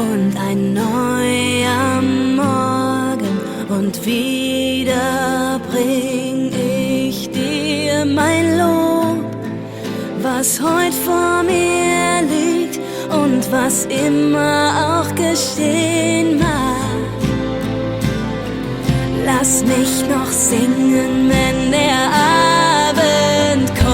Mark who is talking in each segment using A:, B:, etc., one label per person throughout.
A: und ein neuer Morgen, und wieder bring ich dir mein Lob, was heut vor mir liegt und was immer auch geschehen mag. Lass mich noch singen, wenn der Abend kommt.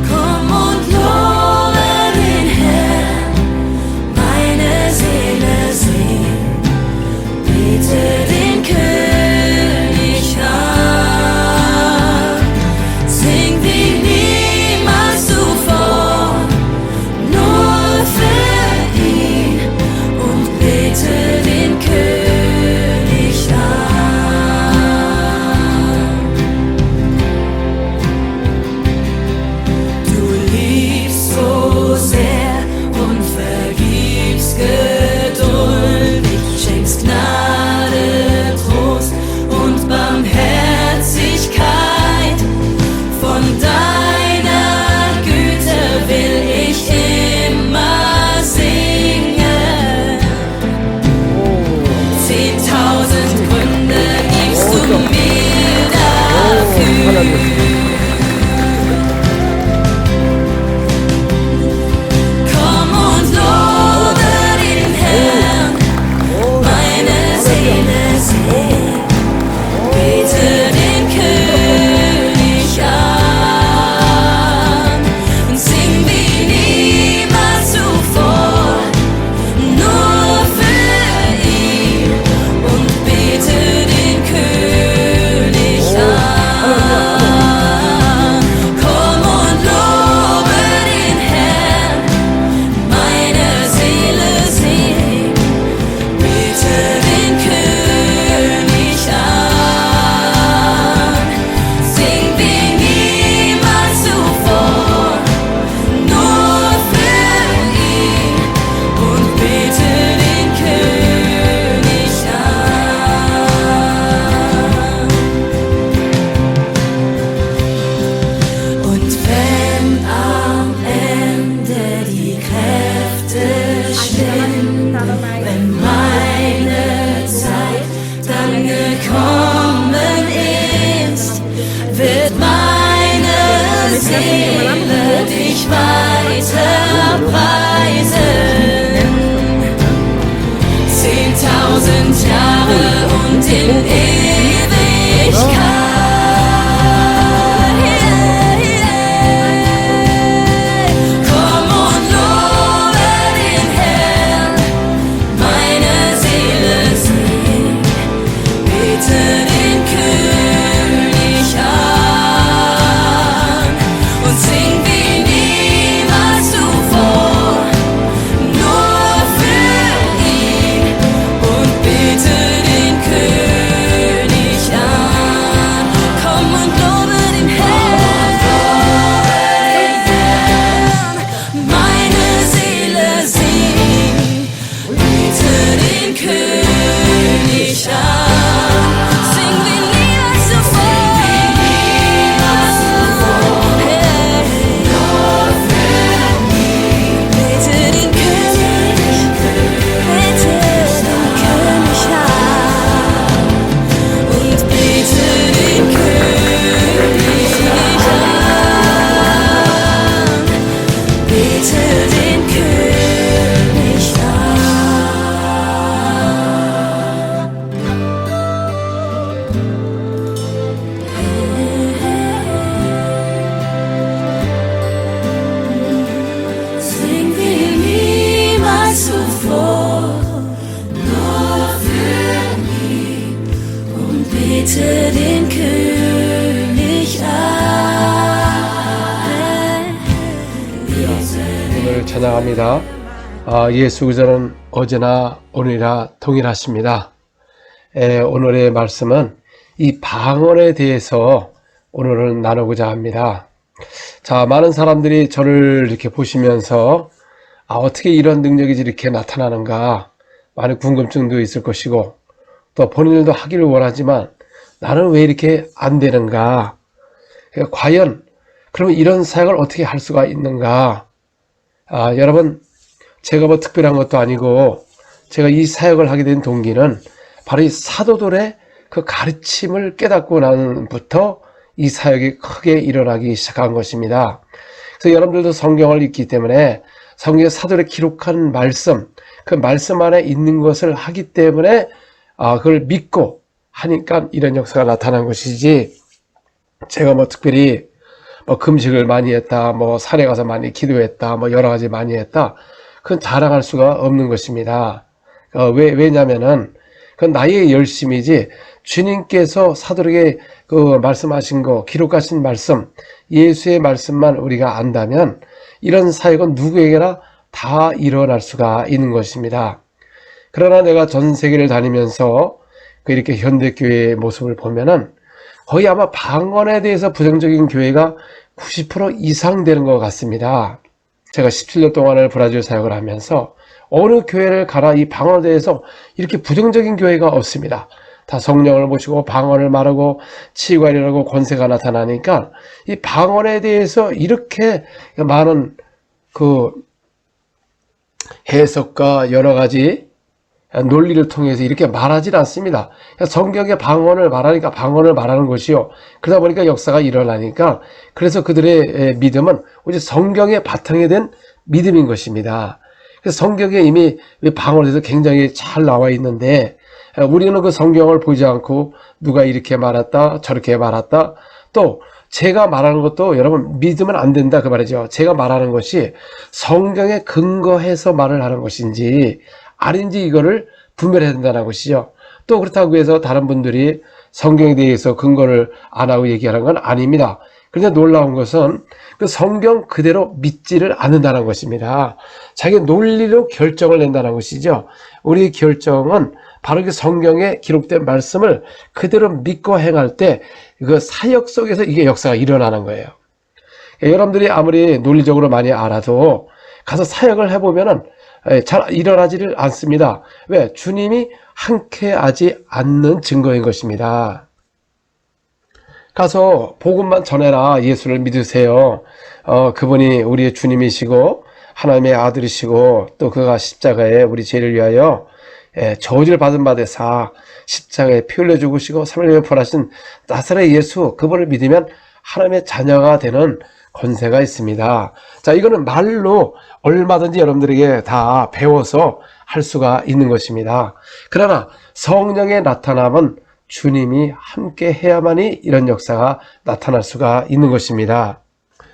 A: Komm und lobe den Herrn, meine Seele singt, bete den König an, sing wie niemals zuvor, nur für ihn, und bete den König an. Du liebst so sehr und vergibst geduldig, schenkst Gnade, Trost und Barmherzigkeit. Von deiner Güte will ich immer singen. 10.000 Gründe gibst du mir dafür. Komm und lobe den Herrn, meine Seele singt, bete den König an und sing wie niemals zuvor, nur für ihn, und bete den König an. Komm und lobe den Herrn, meine Seele singt, bete den König an, sing wie niemals zuvor, nur für ihn, und bete den König an. Und wenn am Ende die Kräfte schwinden, wenn meine Zeit dann gekommen ist, wird meine Seele dich weiter preisen. 10.000 Jahre und in Ewigkeit. Komm und lobe den Herrn, meine Seele singt, bete den König an und sing wie niemals zuvor, nur für ihn, und bete den König an. Komm und lobe den Herrn, meine Seele singt, bete den König an, sing wie niemals zuvor, nur für ihn, bete den König, bete den König an, und bete den König an, bete den König an. Sing wie niemals zuvor, nur für ihn, und bete den König an.
B: 오늘 찬양합니다. 예수 그리스도는 어제나 오늘이나 동일하십니다. 오늘의 말씀은 이 방언에 대해서 오늘은 나누고자 합니다. 자, 많은 사람들이 저를 이렇게 보시면서 어떻게 이런 능력이 이렇게 나타나는가 많은 궁금증도 있을 것이고, 또 본인들도 하기를 원하지만 나는 왜 이렇게 안 되는가, 과연 그러면 이런 사역을 어떻게 할 수가 있는가? 여러분, 제가 뭐 특별한 것도 아니고 제가 이 사역을 하게 된 동기는 바로 이 사도들의 그 가르침을 깨닫고 나부터 이 사역이 크게 일어나기 시작한 것입니다. 그래서 여러분들도 성경을 읽기 때문에 성경의 사도들의 기록한 말씀, 그 말씀 안에 있는 것을 하기 때문에 그걸 믿고 하니까 이런 역사가 나타난 것이지, 제가 뭐 특별히 뭐 금식을 많이 했다, 뭐 산에 가서 많이 기도했다, 뭐 여러 가지 많이 했다, 그건 자랑할 수가 없는 것입니다. 왜냐면은 그건 나의 열심이지, 주님께서 사도에게 그 말씀하신 거, 기록하신 말씀, 예수의 말씀만 우리가 안다면 이런 사역은 누구에게나 다 일어날 수가 있는 것입니다. 그러나 내가 전 세계를 다니면서 이렇게 현대교회의 모습을 보면은 거의 아마 방언에 대해서 부정적인 교회가 90% 이상 되는 것 같습니다. 제가 17년 동안을 브라질 사역을 하면서 어느 교회를 가나 이 방언에 대해서 이렇게 부정적인 교회가 없습니다. 다 성령을 모시고 방언을 말하고 치유가 일어나고 권세가 나타나니까 이 방언에 대해서 이렇게 많은 그 해석과 여러 가지 논리를 통해서 이렇게 말하지 않습니다. 성경의 방언을 말하니까 방언을 말하는 것이요. 그러다 보니까 역사가 일어나니까, 그래서 그들의 믿음은 오직 성경의 바탕에 된 믿음인 것입니다. 그래서 성경에 이미 방언에 대해서 굉장히 잘 나와 있는데, 우리는 그 성경을 보지 않고 누가 이렇게 말했다, 저렇게 말했다, 또 제가 말하는 것도 여러분 믿으면 안 된다 그 말이죠. 제가 말하는 것이 성경에 근거해서 말을 하는 것인지 아닌지 이거를 분별해야 된다는 것이죠. 또 그렇다고 해서 다른 분들이 성경에 대해서 근거를 안 하고 얘기하는 건 아닙니다. 그런데 놀라운 것은 그 성경 그대로 믿지를 않는다는 것입니다. 자기 논리로 결정을 낸다는 것이죠. 우리 결정은 바로 그 성경에 기록된 말씀을 그대로 믿고 행할 때 그 사역 속에서 이게 역사가 일어나는 거예요. 여러분들이 아무리 논리적으로 많이 알아도 가서 사역을 해보면은 잘 일어나지를 않습니다. 왜? 주님이 함께하지 않는 증거인 것입니다. 가서 복음만 전해라, 예수를 믿으세요. 그분이 우리의 주님이시고 하나님의 아들이시고 또 그가 십자가에 우리 죄를 위하여 저주를 받은 바 되사 십자가에 피 흘려 죽으시고 3일 후에 부활하신 나사렛 예수, 그분을 믿으면 하나님의 자녀가 되는 권세가 있습니다. 자, 이거는 말로 얼마든지 여러분들에게 다 배워서 할 수가 있는 것입니다. 그러나 성령의 나타남은 주님이 함께 해야만이 이런 역사가 나타날 수가 있는 것입니다.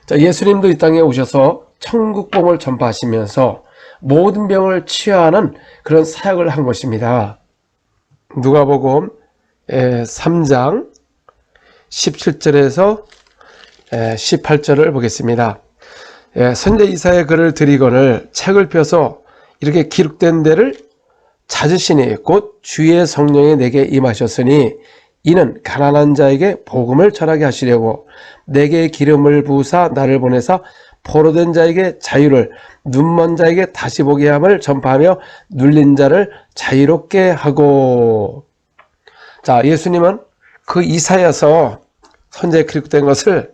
B: 자, 예수님도 이 땅에 오셔서 천국복음을 전파하시면서 모든 병을 치유하는 그런 사역을 한 것입니다. 누가복음 3장 17절에서 18절을 보겠습니다. 선지자 이사야의 글을 드리거늘 책을 펴서 이렇게 기록된 데를 찾으시니 곧 주의 성령이 내게 임하셨으니 이는 가난한 자에게 복음을 전하게 하시려고 내게 기름을 부으사 나를 보내사 포로된 자에게 자유를, 눈먼 자에게 다시 보게 함을 전파하며 눌린 자를 자유롭게 하고. 자, 예수님은 그 이사야서 선지자에 기록된 것을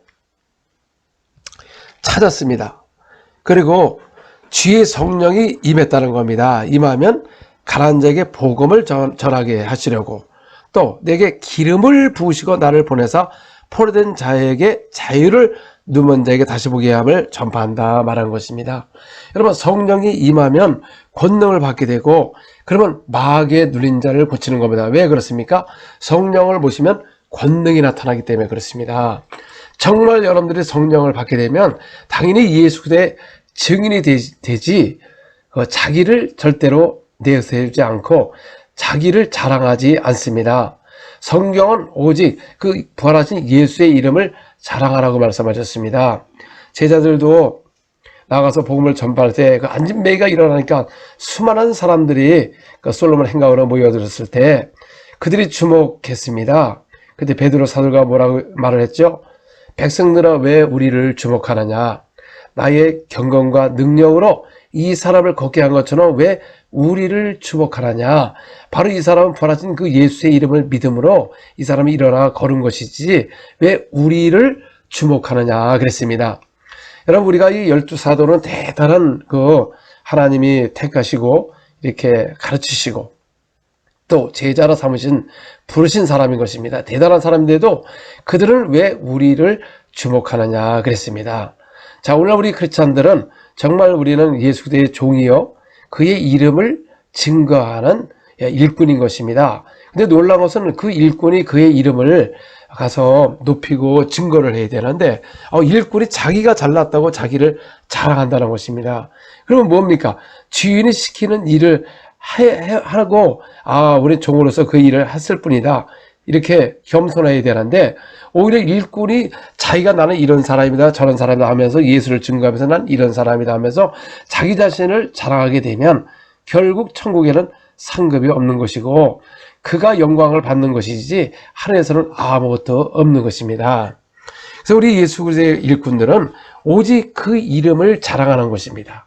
B: 찾았습니다. 그리고 주의 성령이 임했다는 겁니다. 임하면 가난한 자에게 복음을 전하게 하시려고, 또 내게 기름을 부으시고 나를 보내사 포로된 자에게 자유를, 눈먼 자에게 다시 보게 함을 전파한다 말한 것입니다. 여러분, 성령이 임하면 권능을 받게 되고, 그러면 마귀에 눌린 자를 고치는 겁니다. 왜 그렇습니까? 성령을 모시면 권능이 나타나기 때문에 그렇습니다. 정말 여러분들이 성령을 받게 되면 당연히 예수 그리스도의 증인이 되지, 자기를 절대로 내세우지 않고 자기를 자랑하지 않습니다. 성경은 오직 그 부활하신 예수의 이름을 자랑하라고 말씀하셨습니다. 제자들도 나가서 복음을 전파할 때 그 안진매가 일어나니까 수많은 사람들이 그 솔로몬 행각으로 모여들었을 때 그들이 주목했습니다. 그때 베드로 사도가 뭐라고 말을 했죠? 백성들아 왜 우리를 주목하느냐? 나의 경건과 능력으로 이 사람을 걷게 한 것처럼 왜 우리를 주목하느냐? 바로 이 사람은 부활하신 그 예수의 이름을 믿음으로 이 사람이 일어나 걸은 것이지 왜 우리를 주목하느냐 그랬습니다. 여러분, 우리가 이 12사도는 대단한 하나님이 택하시고 이렇게 가르치시고 또 제자로 삼으신 부르신 사람인 것입니다. 대단한 사람인데도 그들은 왜 우리를 주목하느냐 그랬습니다. 자, 오늘 우리 크리스찬들은 정말 우리는 예수 그리스도의 종이요 그의 이름을 증거하는 일꾼인 것입니다. 근데 놀라운 것은 그 일꾼이 그의 이름을 가서 높이고 증거를 해야 되는데 일꾼이 자기가 잘났다고 자기를 자랑한다는 것입니다. 그러면 뭡니까? 주인이 시키는 일을 하고 우리 종으로서 그 일을 했을 뿐이다, 이렇게 겸손해야 되는데, 오히려 일꾼이 자기가 나는 이런 사람이다 저런 사람이다 하면서 예수를 증거하면서 난 이런 사람이다 하면서 자기 자신을 자랑하게 되면 결국 천국에는 상급이 없는 것이고 그가 영광을 받는 것이지 하늘에서는 아무것도 없는 것입니다. 그래서 우리 예수 그리스도의 일꾼들은 오직 그 이름을 자랑하는 것입니다.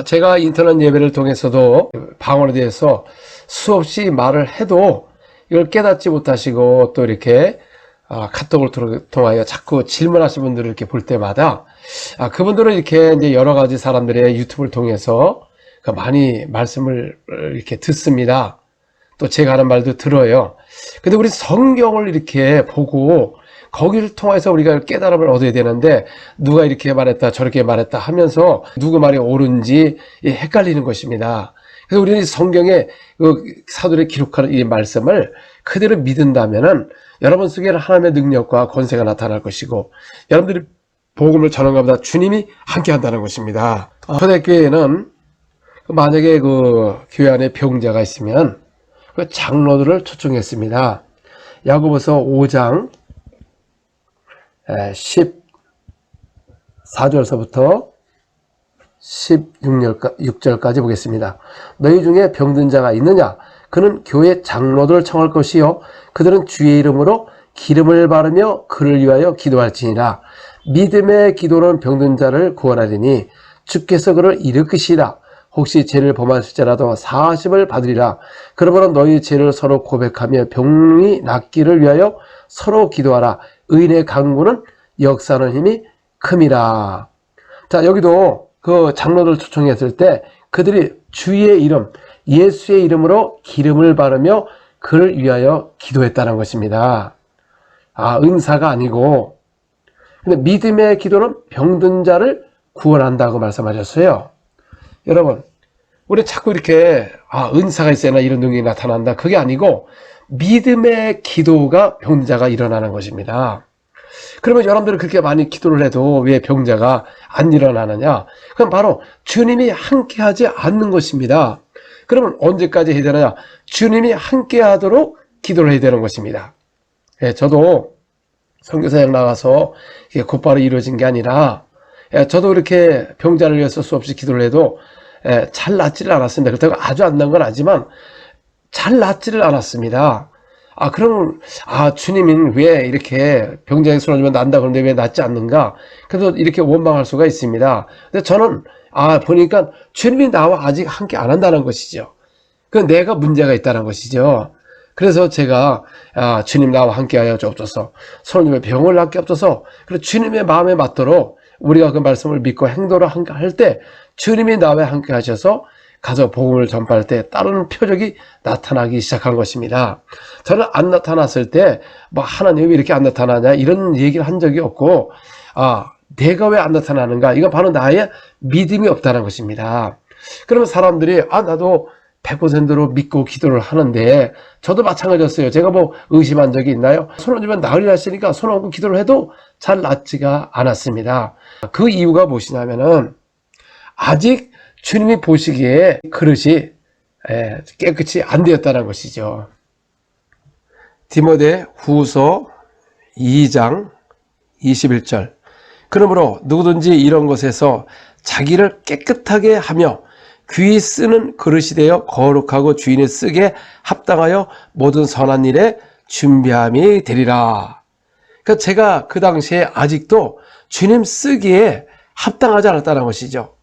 B: 제가 인터넷 예배를 통해서도 방언에 대해서 수없이 말을 해도 이걸 깨닫지 못하시고 또 이렇게 카톡을 통하여 자꾸 질문하시는 분들을 이렇게 볼 때마다 그분들은 이렇게 이제 여러 가지 사람들의 유튜브를 통해서 많이 말씀을 이렇게 듣습니다. 또 제가 하는 말도 들어요. 근데 우리 성경을 이렇게 보고 거기를 통해서 우리가 깨달음을 얻어야 되는데 누가 이렇게 말했다 저렇게 말했다 하면서 누구 말이 옳은지 헷갈리는 것입니다. 그래서 우리는 성경에 사도들이 기록하는 이 말씀을 그대로 믿는다면은 여러분 속에는 하나님의 능력과 권세가 나타날 것이고 여러분들이 복음을 전하는 것보다 주님이 함께 한다는 것입니다. 초대교회에는 만약에 교회 안에 병자가 있으면 그 장로들을 초청했습니다. 야고보서 5장 14절서부터 16절까지 보겠습니다. 너희 중에 병든 자가 있느냐? 그는 교회 장로들을 청할 것이요 그들은 주의 이름으로 기름을 바르며 그를 위하여 기도할지니라. 믿음의 기도는 병든 자를 구원하리니 주께서 그를 일으키시라. 혹시 죄를 범하실지라도 사하심을 받으리라. 그러므로 너희 죄를 서로 고백하며 병이 낫기를 위하여 서로 기도하라. 의인의 간구는 역사하는 힘이 큼이라. 자, 여기도 그 장로들 초청했을 때 그들이 주의 이름, 예수의 이름으로 기름을 바르며 그를 위하여 기도했다는 것입니다. 은사가 아니고, 근데 믿음의 기도는 병든 자를 구원한다고 말씀하셨어요. 여러분, 우리 자꾸 이렇게 은사가 있어야 이런 능력이 나타난다, 그게 아니고 믿음의 기도가 병자가 일어나는 것입니다. 그러면 여러분들은 그렇게 많이 기도를 해도 왜 병자가 안 일어나느냐? 그럼 바로 주님이 함께하지 않는 것입니다. 그러면 언제까지 해야 되느냐? 주님이 함께하도록 기도를 해야 되는 것입니다. 저도 선교사역 나가서 이게 곧바로 이루어진 게 아니라 저도 이렇게 병자를 위해서 수없이 기도를 해도 잘 낫지를 않았습니다. 그렇다고 아주 안 난 건 아니지만 잘 낫지를 않았습니다. 그럼 주님은 왜 이렇게 병자에게 손을 주면 난다 그러는데 왜 낫지 않는가? 그래서 이렇게 원망할 수가 있습니다. 근데 저는 보니까 주님이 나와 아직 함께 안 한다는 것이죠. 그 내가 문제가 있다는 것이죠. 그래서 제가 주님 나와 함께하여 주옵소서, 손님의 병을 낫게 없어서, 그리고 주님의 마음에 맞도록 우리가 그 말씀을 믿고 행동을 할 때 주님이 나와 함께 하셔서 가서 복음을 전파할 때 따르는 표적이 나타나기 시작한 것입니다. 저는 안 나타났을 때 하나님이 왜 이렇게 안 나타나냐 이런 얘기를 한 적이 없고, 내가 왜 안 나타나는가, 이건 바로 나의 믿음이 없다는 것입니다. 그러면 사람들이 나도 100%로 믿고 기도를 하는데, 저도 마찬가지였어요. 제가 의심한 적이 있나요? 손 얹으면 나으리라 하시니까 손 얹고 기도를 해도 잘 낫지가 않았습니다. 그 이유가 무엇이냐면은 아직 주님이 보시기에 그릇이 깨끗이 안 되었다는 것이죠. 디모데 후서 2장 21절. 그러므로 누구든지 이런 것에서 자기를 깨끗하게 하며 귀히 쓰는 그릇이 되어 거룩하고 주인이 쓰게 합당하여 모든 선한 일에 준비함이 되리라. 그러니까 제가 그 당시에 아직도 주님 쓰기에 합당하지 않았다는 것이죠.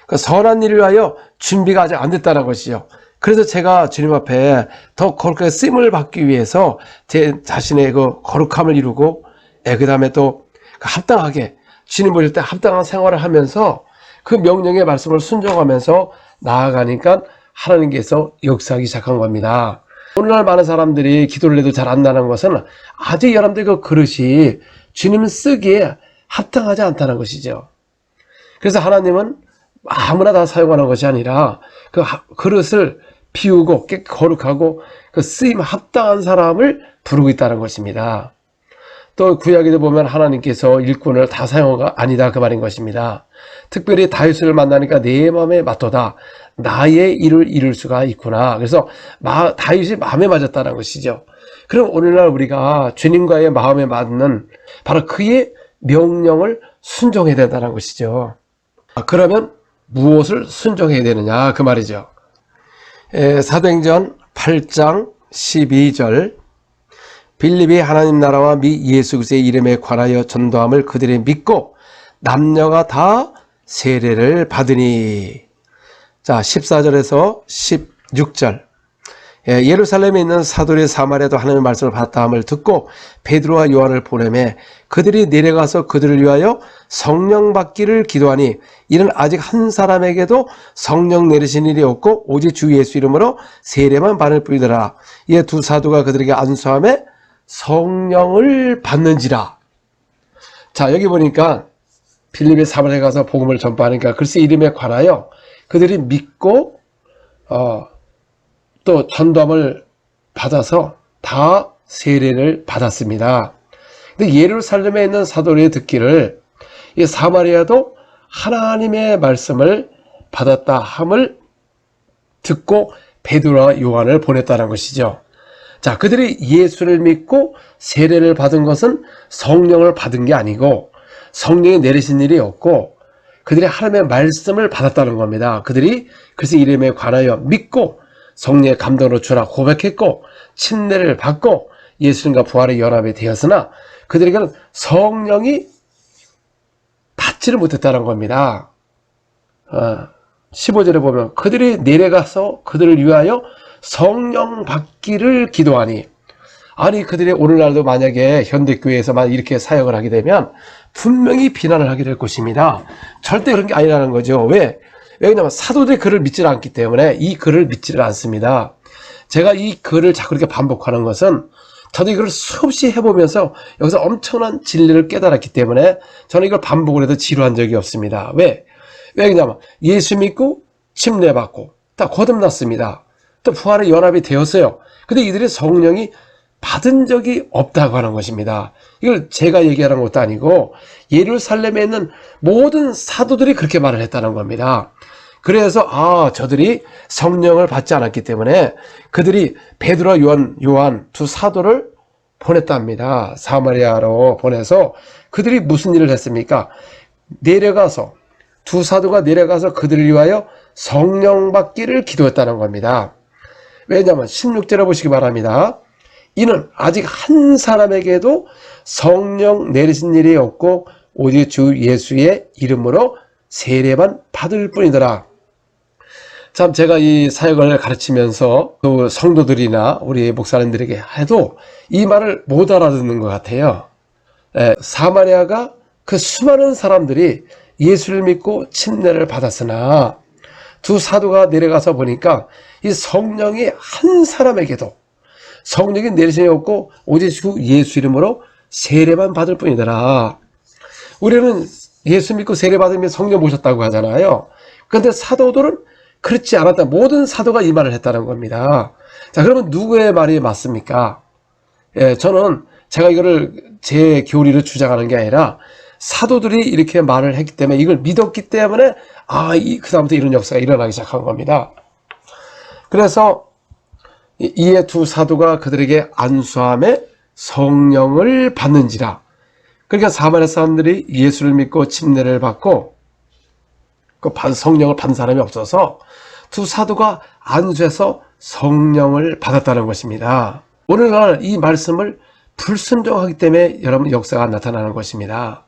B: 그러니까 선한 일을 위하여 준비가 아직 안 됐다는 것이죠. 그래서 제가 주님 앞에 더 거룩하게 쓰임을 받기 위해서 제 자신의 그 거룩함을 이루고 그 다음에 또 합당하게 주님 보실 때 합당한 생활을 하면서 그 명령의 말씀을 순종하면서 나아가니까 하나님께서 역사하기 시작한 겁니다. 오늘날 많은 사람들이 기도를 해도 잘 안 나는 것은 아직 여러분들 그 그릇이 주님 쓰기에 합당하지 않다는 것이죠. 그래서 하나님은 아무나 다 사용하는 것이 아니라 그 그릇을 비우고 거룩하고 그 쓰임 합당한 사람을 부르고 있다는 것입니다. 또 구약에도 보면 하나님께서 일꾼을 다 사용한 아니다 그 말인 것입니다. 특별히 다윗을 만나니까 내 마음에 맞도다. 나의 일을 이룰 수가 있구나. 그래서 다윗이 마음에 맞았다는 것이죠. 그럼 오늘날 우리가 주님과의 마음에 맞는 바로 그의 명령을 순종해야 된다는 것이죠. 그러면 무엇을 순종해야 되느냐 그 말이죠. 사도행전 8장 12절 빌립이 하나님 나라와 미 예수 그리스도의 이름에 관하여 전도함을 그들이 믿고 남녀가 다 세례를 받으니. 자, 14절에서 16절 예루살렘에 있는 사도들이 사마리아도 하나님의 말씀을 받았다 함을 듣고 베드로와 요한을 보내매 그들이 내려가서 그들을 위하여 성령 받기를 기도하니 이는 아직 한 사람에게도 성령 내리신 일이 없고 오직 주 예수 이름으로 세례만 받을 뿐이더라. 이에 두 사도가 그들에게 안수하며 성령을 받는지라. 자, 여기 보니까 빌립이 사마리아에 가서 복음을 전파하니까 그리스도 이름에 관하여 그들이 믿고 또 전도함을 받아서 다 세례를 받았습니다. 근데 예루살렘에 있는 사도들이 듣기를 이 사마리아도 하나님의 말씀을 받았다 함을 듣고 베드로와 요한을 보냈다는 것이죠. 자, 그들이 예수를 믿고 세례를 받은 것은 성령을 받은 게 아니고 성령이 내리신 일이 없고 그들이 하나님의 말씀을 받았다는 겁니다. 그들이 그래서 이름에 관하여 믿고 성령의 감동으로 주라 고백했고 침례를 받고 예수님과 부활의 연합이 되었으나 그들에게는 성령이 받지를 못했다는 겁니다. 15절에 보면 그들이 내려가서 그들을 위하여 성령 받기를 기도하니. 아니 그들이 오늘날도 만약에 현대교회에서만 이렇게 사역을 하게 되면 분명히 비난을 하게 될 것입니다. 절대 그런 게 아니라는 거죠. 왜냐하면 사도들이 그를 믿지 않기 때문에 이 글을 믿지를 않습니다. 제가 이 글을 자꾸 이렇게 반복하는 것은 저도 이걸 수없이 해보면서 여기서 엄청난 진리를 깨달았기 때문에 저는 이걸 반복을 해도 지루한 적이 없습니다. 왜냐하면 예수 믿고 침례 받고 다 거듭났습니다. 또 부활의 연합이 되었어요. 근데 이들이 성령이 받은 적이 없다고 하는 것입니다. 이걸 제가 얘기하는 것도 아니고 예루살렘에 있는 모든 사도들이 그렇게 말을 했다는 겁니다. 그래서 저들이 성령을 받지 않았기 때문에 그들이 베드로와 요한 두 사도를 보냈답니다. 사마리아로 보내서 그들이 무슨 일을 했습니까? 두 사도가 내려가서 그들을 위하여 성령 받기를 기도했다는 겁니다. 왜냐하면 16절에 보시기 바랍니다. 이는 아직 한 사람에게도 성령 내리신 일이 없고 오직 주 예수의 이름으로 세례만 받을 뿐이더라. 참 제가 이 사역을 가르치면서 또 성도들이나 우리 목사님들에게 해도 이 말을 못 알아듣는 것 같아요. 사마리아가 그 수많은 사람들이 예수를 믿고 침례를 받았으나 두 사도가 내려가서 보니까 이 성령이 한 사람에게도 성령이 내리심이 없고 오직 주 예수 이름으로 세례만 받을 뿐이더라. 우리는 예수 믿고 세례 받으면 성령 모셨다고 하잖아요. 그런데 사도들은 그렇지 않았다. 모든 사도가 이 말을 했다는 겁니다. 자, 그러면 누구의 말이 맞습니까? 저는 제가 이거를 제 교리로 주장하는 게 아니라 사도들이 이렇게 말을 했기 때문에 이걸 믿었기 때문에 그다음부터 이런 역사가 일어나기 시작한 겁니다. 그래서 이에 두 사도가 그들에게 안수함에 성령을 받는지라. 그러니까 사마리아 사람들이 예수를 믿고 침례를 받고 그 성령을 받은 사람이 없어서 두 사도가 안수해서 성령을 받았다는 것입니다. 오늘날 이 말씀을 불순종하기 때문에 여러분 역사가 나타나는 것입니다.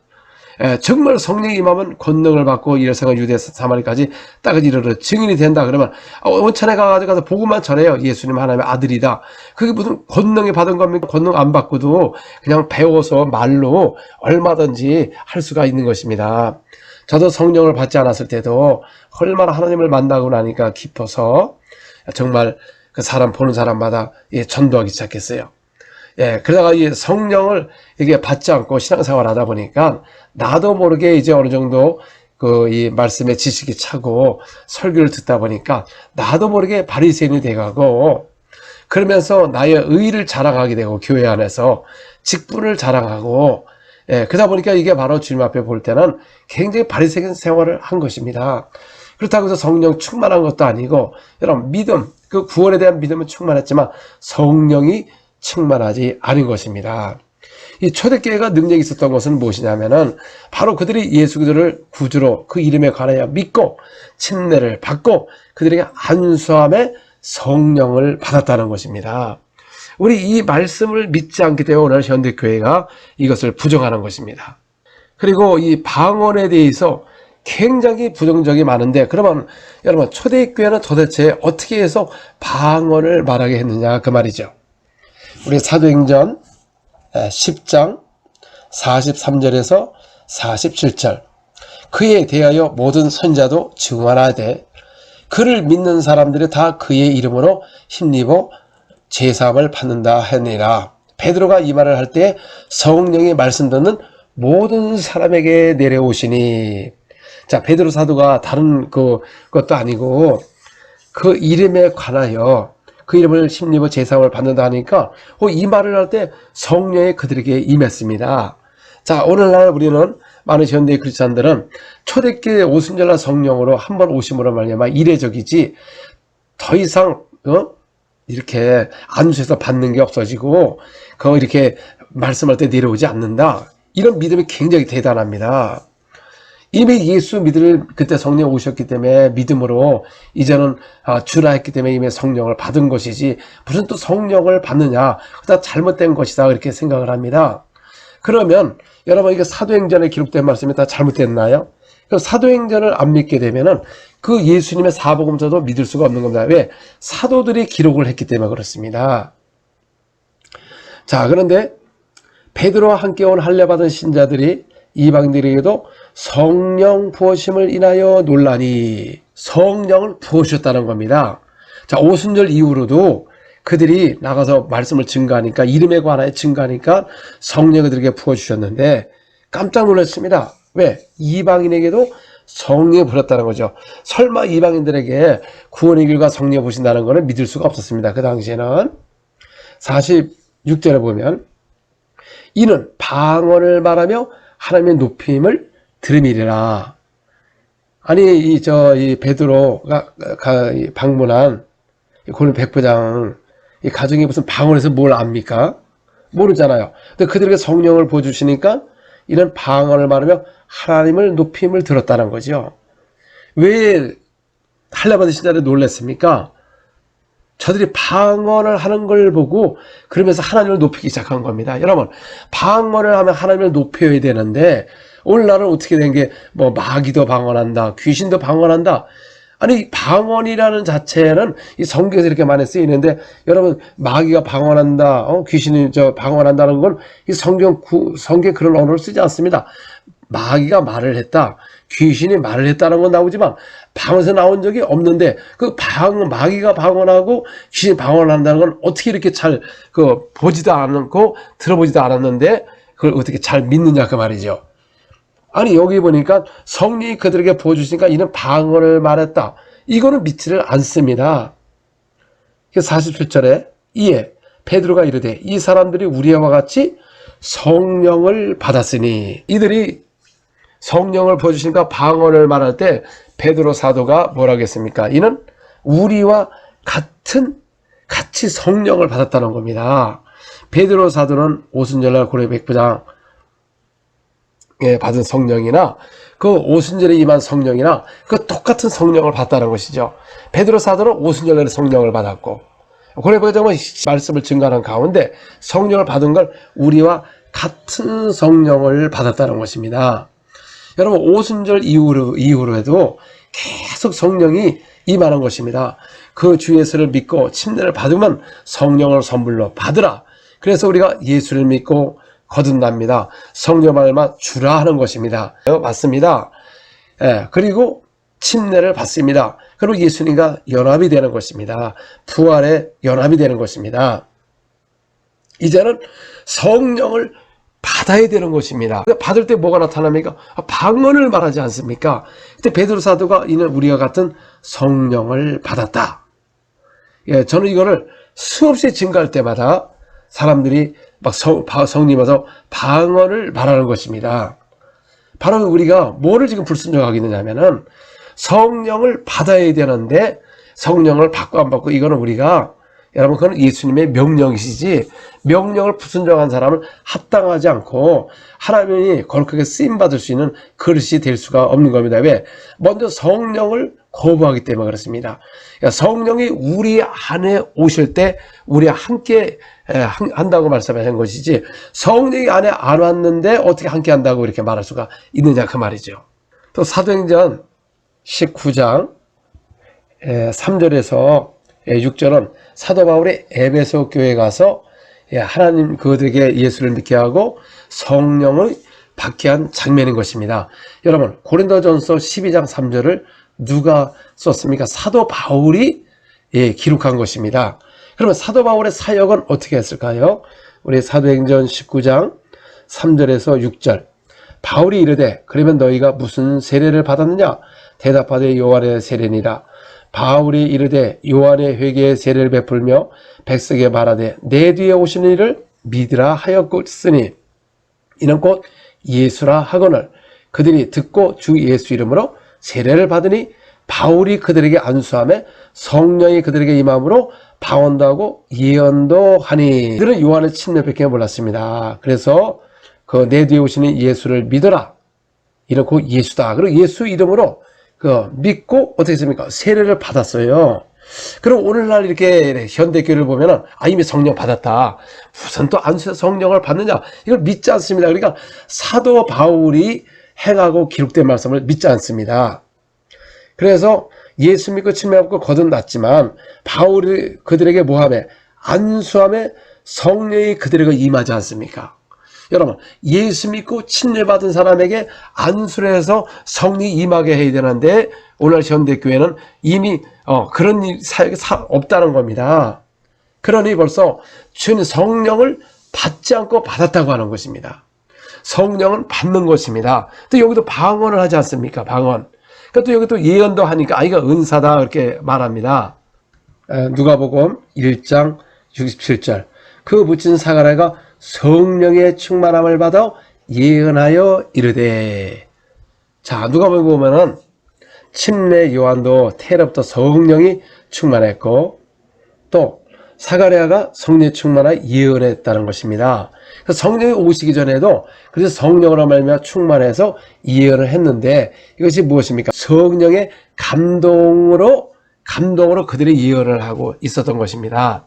B: 정말 성령이 임하면 권능을 받고 이래서가 유대 사마리까지 딱 이르러 증인이 된다. 그러면 온천에 가서 복음만 전해요. 예수님 하나님의 아들이다. 그게 무슨 권능이 받은 겁니까? 권능 안 받고도 그냥 배워서 말로 얼마든지 할 수가 있는 것입니다. 저도 성령을 받지 않았을 때도 얼마나 하나님을 만나고 나니까 깊어서 정말 그 사람 보는 사람마다 전도하기 시작했어요. 그러다가 이 성령을 이게 받지 않고 신앙생활 하다 보니까 나도 모르게 이제 어느 정도 이 말씀의 지식이 차고 설교를 듣다 보니까 나도 모르게 바리새인이 돼가고 그러면서 나의 의를 자랑하게 되고 교회 안에서 직분을 자랑하고 그러다 보니까 이게 바로 주님 앞에 볼 때는 굉장히 바리새인 생활을 한 것입니다. 그렇다고 해서 성령 충만한 것도 아니고 여러분 믿음, 그 구원에 대한 믿음은 충만했지만 성령이 충만하지 않은 것입니다. 이 초대교회가 능력이 있었던 것은 무엇이냐면은 바로 그들이 예수 그리스도를 구주로 그 이름에 관하여 믿고 침례를 받고 그들에게 안수함에 성령을 받았다는 것입니다. 우리 이 말씀을 믿지 않기 때문에 오늘 현대교회가 이것을 부정하는 것입니다. 그리고 이 방언에 대해서 굉장히 부정적이 많은데 그러면 여러분 초대교회는 도대체 어떻게 해서 방언을 말하게 했느냐 그 말이죠. 우리 사도행전 10장 43절에서 47절 그에 대하여 모든 선자도 증언하되 그를 믿는 사람들이 다 그의 이름으로 힘입어 제사함을 받는다 하니라. 베드로가 이 말을 할 때 성령이 말씀 듣는 모든 사람에게 내려오시니 자 베드로 사도가 다른 그것도 아니고 그 이름에 관하여 그 이름을 힘입어 제사함을 받는다 하니까 이 말을 할 때 성령이 그들에게 임했습니다. 자 오늘날 우리는 많은 현대 크리스찬들은 초대교회 오순절날 성령으로 한 번 오심으로 말미암아 이례적이지 더 이상 이렇게 안수해서 받는 게 없어지고 이렇게 말씀할 때 내려오지 않는다. 이런 믿음이 굉장히 대단합니다. 이미 예수 믿을 그때 성령 오셨기 때문에 믿음으로 이제는 주라 했기 때문에 이미 성령을 받은 것이지 무슨 또 성령을 받느냐 그다 잘못된 것이다 이렇게 생각을 합니다. 그러면 여러분 이게 사도행전에 기록된 말씀이 다 잘못됐나요? 그럼 사도행전을 안 믿게 되면은 그 예수님의 사복음서도 믿을 수가 없는 겁니다. 왜? 사도들이 기록을 했기 때문에 그렇습니다. 자 그런데 베드로와 함께 온 할례받은 신자들이 이방인들에게도 성령 부어심을 인하여 논란이 성령을 부어주셨다는 겁니다. 자 오순절 이후로도 그들이 나가서 말씀을 증거하니까 이름에 관하여 증거하니까 성령 그들에게 부어주셨는데 깜짝 놀랐습니다. 왜? 이방인에게도 성령이 부었다는 거죠. 설마 이방인들에게 구원의 길과 성령 부신다는 것을 믿을 수가 없었습니다. 그 당시에는 46절에 보면 이는 방언을 말하며 하나님의 높임을 들음이리라. 아니 이 베드로가 방문한 고린 백부장 이 가정이 무슨 방언에서 뭘 압니까? 모르잖아요. 근데 그들에게 성령을 부어주시니까 이런 방언을 말하며 하나님을 높임을 들었다는 거죠. 왜 할례받은 신자들이 놀랐습니까? 저들이 방언을 하는 걸 보고 그러면서 하나님을 높이기 시작한 겁니다. 여러분 방언을 하면 하나님을 높여야 되는데 오늘날은 어떻게 된 게 뭐 마귀도 방언한다 귀신도 방언한다. 아니 방언이라는 자체는 이 성경에서 이렇게 많이 쓰이는데 여러분 마귀가 방언한다 귀신이 방언한다는 건 이 성경 그런 언어를 쓰지 않습니다. 마귀가 말을 했다 귀신이 말을 했다는 건 나오지만 방언에서 나온 적이 없는데 마귀가 방언하고 귀신이 방언한다는 건 어떻게 이렇게 잘 보지도 않고 들어보지도 않았는데 그걸 어떻게 잘 믿느냐 그 말이죠. 아니 여기 보니까 성령이 그들에게 부어주시니까 이는 방언을 말했다. 이거는 믿지를 않습니다. 47절에 이에 베드로가 이르되 이 사람들이 우리와 같이 성령을 받았으니 이들이 성령을 부어주시니까 방언을 말할 때 베드로 사도가 뭐라고 했습니까? 이는 우리와 같이 성령을 받았다는 겁니다. 베드로 사도는 오순절날 고려 백부장 받은 성령이나 그 오순절에 임한 성령이나 그 똑같은 성령을 받았다는 것이죠. 베드로 사도는 오순절날에 성령을 받았고 고려 백부장은 말씀을 증거하는 가운데 성령을 받은 걸 우리와 같은 성령을 받았다는 것입니다. 여러분 오순절 이후로에도 계속 성령이 임하는 것입니다. 그 주 예수를 믿고 침례를 받으면 성령을 선물로 받으라. 그래서 우리가 예수를 믿고 거듭납니다. 성령 말만 주라 하는 것입니다. 맞습니다. 그리고 침례를 받습니다. 그리고 예수님과 연합이 되는 것입니다. 부활의 연합이 되는 것입니다. 이제는 성령을 받아야 되는 것입니다. 받을 때 뭐가 나타납니까? 방언을 말하지 않습니까? 그때 베드로 사도가 이는 우리와 같은 성령을 받았다. 저는 이거를 수없이 증가할 때마다 사람들이 막 성령 와서 방언을 말하는 것입니다. 바로 우리가 뭐를 지금 불순종하고 있느냐면은 성령을 받아야 되는데 성령을 받고 안 받고 이거는 우리가 여러분 그건 예수님의 명령이시지 명령을 불순종한 사람을 합당하지 않고 하나님이 거룩하게 쓰임받을 수 있는 그릇이 될 수가 없는 겁니다. 왜? 먼저 성령을 거부하기 때문에 그렇습니다. 그러니까 성령이 우리 안에 오실 때 우리 함께 한다고 말씀하신 것이지 성령이 안에 안 왔는데 어떻게 함께 한다고 이렇게 말할 수가 있느냐 그 말이죠. 또 사도행전 19장 3절에서 6절은 사도 바울이 에베소 교회에 가서 하나님 그들에게 예수를 믿게 하고 성령을 받게 한 장면인 것입니다. 여러분 고린도전서 12장 3절을 누가 썼습니까? 사도 바울이 기록한 것입니다. 그러면 사도 바울의 사역은 어떻게 했을까요? 우리 사도행전 19장 3절에서 6절 바울이 이르되 그러면 너희가 무슨 세례를 받았느냐? 대답하되 요한의 세례니라. 바울이 이르되 요한의 회개의 세례를 베풀며 백성에게 말하되 내 뒤에 오시는 이를 믿으라 하였으니 이는 곧 예수라 하거늘 그들이 듣고 주 예수 이름으로 세례를 받으니 바울이 그들에게 안수하며 성령이 그들에게 임함으로 방언도 하고 예언도 하니 그들은 요한의 침례밖에 몰랐습니다. 그래서 그 내 뒤에 오시는 예수를 믿어라. 이는 곧 예수다. 그리고 예수 이름으로 믿고 어떻게 했습니까? 세례를 받았어요. 그럼 오늘날 이렇게 현대교회를 보면은 이미 성령 받았다. 무슨 또 안수해서 성령을 받느냐? 이걸 믿지 않습니다. 그러니까 사도 바울이 행하고 기록된 말씀을 믿지 않습니다. 그래서 예수 믿고 침례받고 거듭났지만 바울이 그들에게 뭐하며? 안수하며 성령이 그들에게 임하지 않습니까? 여러분 예수 믿고 침례받은 사람에게 안수를 해서 성령이 임하게 해야 되는데 오늘 현대교회는 이미 그런 사역이 없다는 겁니다. 그러니 벌써 주님 성령을 받지 않고 받았다고 하는 것입니다. 성령은 받는 것입니다. 또 여기도 방언을 하지 않습니까? 방언. 그러니까 또 여기 또 예언도 하니까 이거 은사다 이렇게 말합니다. 누가복음 1장 67절 그 붙인 사가랴가 성령의 충만함을 받아 예언하여 이르되 자 누가복음 보면은 침례 요한도 태로부터 성령이 충만했고 또 사가랴가 성령이 충만하여 예언했다는 것입니다. 성령이 오시기 전에도 그래서 성령으로 말미암아 충만해서 예언을 했는데 이것이 무엇입니까? 성령의 감동으로 그들이 예언을 하고 있었던 것입니다.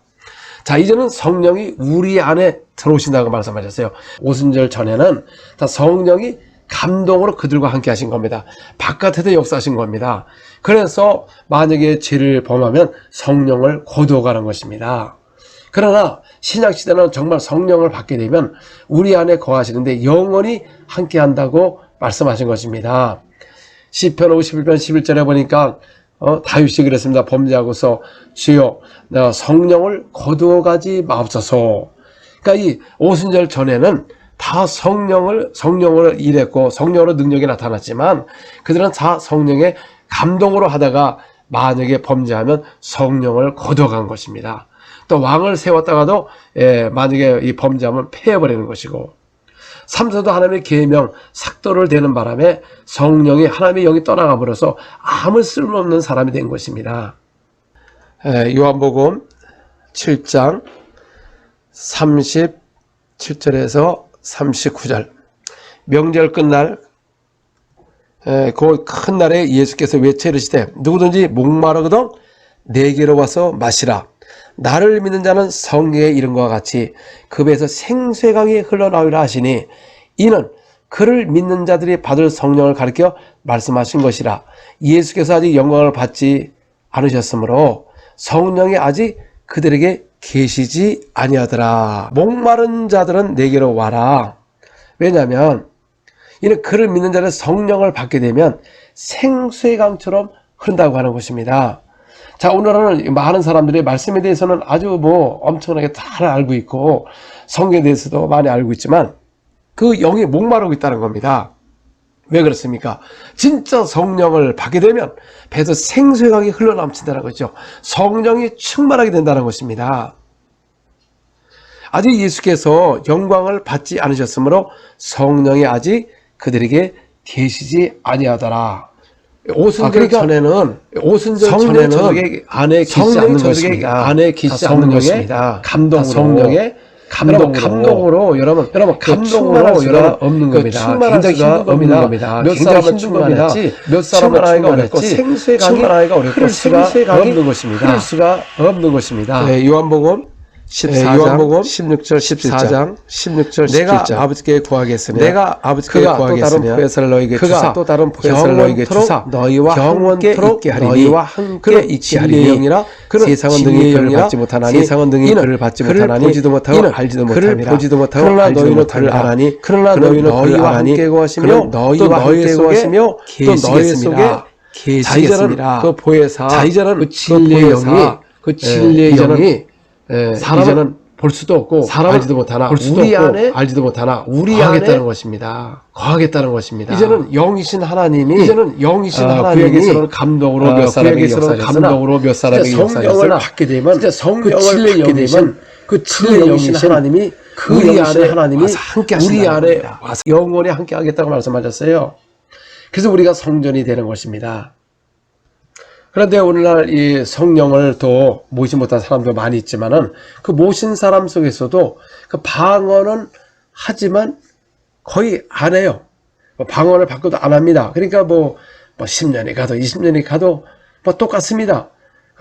B: 자 이제는 성령이 우리 안에 들어오신다고 말씀하셨어요. 오순절 전에는 다 성령이 감동으로 그들과 함께 하신 겁니다. 바깥에도 역사하신 겁니다. 그래서 만약에 죄를 범하면 성령을 거두어가는 것입니다. 그러나 신약시대는 정말 성령을 받게 되면 우리 안에 거하시는데 영원히 함께 한다고 말씀하신 것입니다. 시편 51편 11절에 보니까 다윗이 그랬습니다. 범죄하고서 주여 성령을 거두어가지 마옵소서. 그러니까 이 오순절 전에는 다 성령으로 일했고 성령으로 능력이 나타났지만 그들은 다 성령의 감동으로 하다가 만약에 범죄하면 성령을 거두어간 것입니다. 또 왕을 세웠다가도 만약에 이 범죄하면 패해버리는 것이고 삼서도 하나님의 계명 삭도를 대는 바람에 성령이 하나님의 영이 떠나가버려서 아무 쓸모없는 사람이 된 것입니다. 요한복음 7장 37절에서 39절 명절 끝날 그 큰 날에 예수께서 외쳐 이르시되 누구든지 목마르거든 내게로 와서 마시라. 나를 믿는 자는 성경의 이름과 같이 그 배에서 생수의 강이 흘러나오리라 하시니 이는 그를 믿는 자들이 받을 성령을 가리켜 말씀하신 것이라. 예수께서 아직 영광을 받지 않으셨으므로 성령이 아직 그들에게 계시지 아니하더라. 목마른 자들은 내게로 와라. 왜냐하면 이는 그를 믿는 자는 성령을 받게 되면 생수의 강처럼 흐른다고 하는 것입니다. 자, 오늘은 많은 사람들이 말씀에 대해서는 아주 엄청나게 다 알고 있고 성경에 대해서도 많이 알고 있지만 그 영이 목마르고 있다는 겁니다. 왜 그렇습니까? 진짜 성령을 받게 되면 배에서 생수의 강이 흘러넘친다는 거죠. 성령이 충만하게 된다는 것입니다. 아직 예수께서 영광을 받지 않으셨으므로 성령이 아직 그들에게 계시지 아니하더라. 오순절 전에는 성령 안에 계시지 않는 것입니다. 안에 계시지 않는 것입니다. 감동으로 여러분 감동으로 여러분 없는 겁니다. 굉장히 힘든 겁니다. 몇 사람은 충만했지, 몇 사람은 충만했지, 생수의 강이 흐를 수가 없는 것입니다. 네, 요한복음 16장 16절 내가 아버지께 구하겠으니 그가 또 다른 보혜사를 너희에게 주사 너희와 함께 있게 하리니 그는 진리의 영이라 세상은 능히 그를 받지 못하나니 이는 그를 보지도 못하고 알지도 못함이라. 그러나 너희는 그를 아나니 그러나 너희는 너희와 함께 거하시며 또 너희 속에 계시겠습니다. 그 보혜사, 그 진리의 영이 이제는 볼 수도 없고 알지도 못하나 우리 안에 알지도 못하나 우리 안에 거하겠다는 것입니다. 이제는 영이신 하나님이 구약에서는 감동으로 몇 사람에게 역사하셨으나 성령을 받게 되면 성령을 받게 되면 그 진리의 영이신 하나님이 우리 안에 와서 함께 우리 안에 와서 영원히 함께 하겠다고 말씀하셨어요. 그래서 우리가 성전이 되는 것입니다. 그런데 오늘날 이 성령을 또 모시 못한 사람도 많이 있지만은 그 모신 사람 속에서도 그 방언은 하지만 거의 안 해요. 방언을 받고도 안 합니다. 그러니까 10년이 가도 20년이 가도 똑같습니다.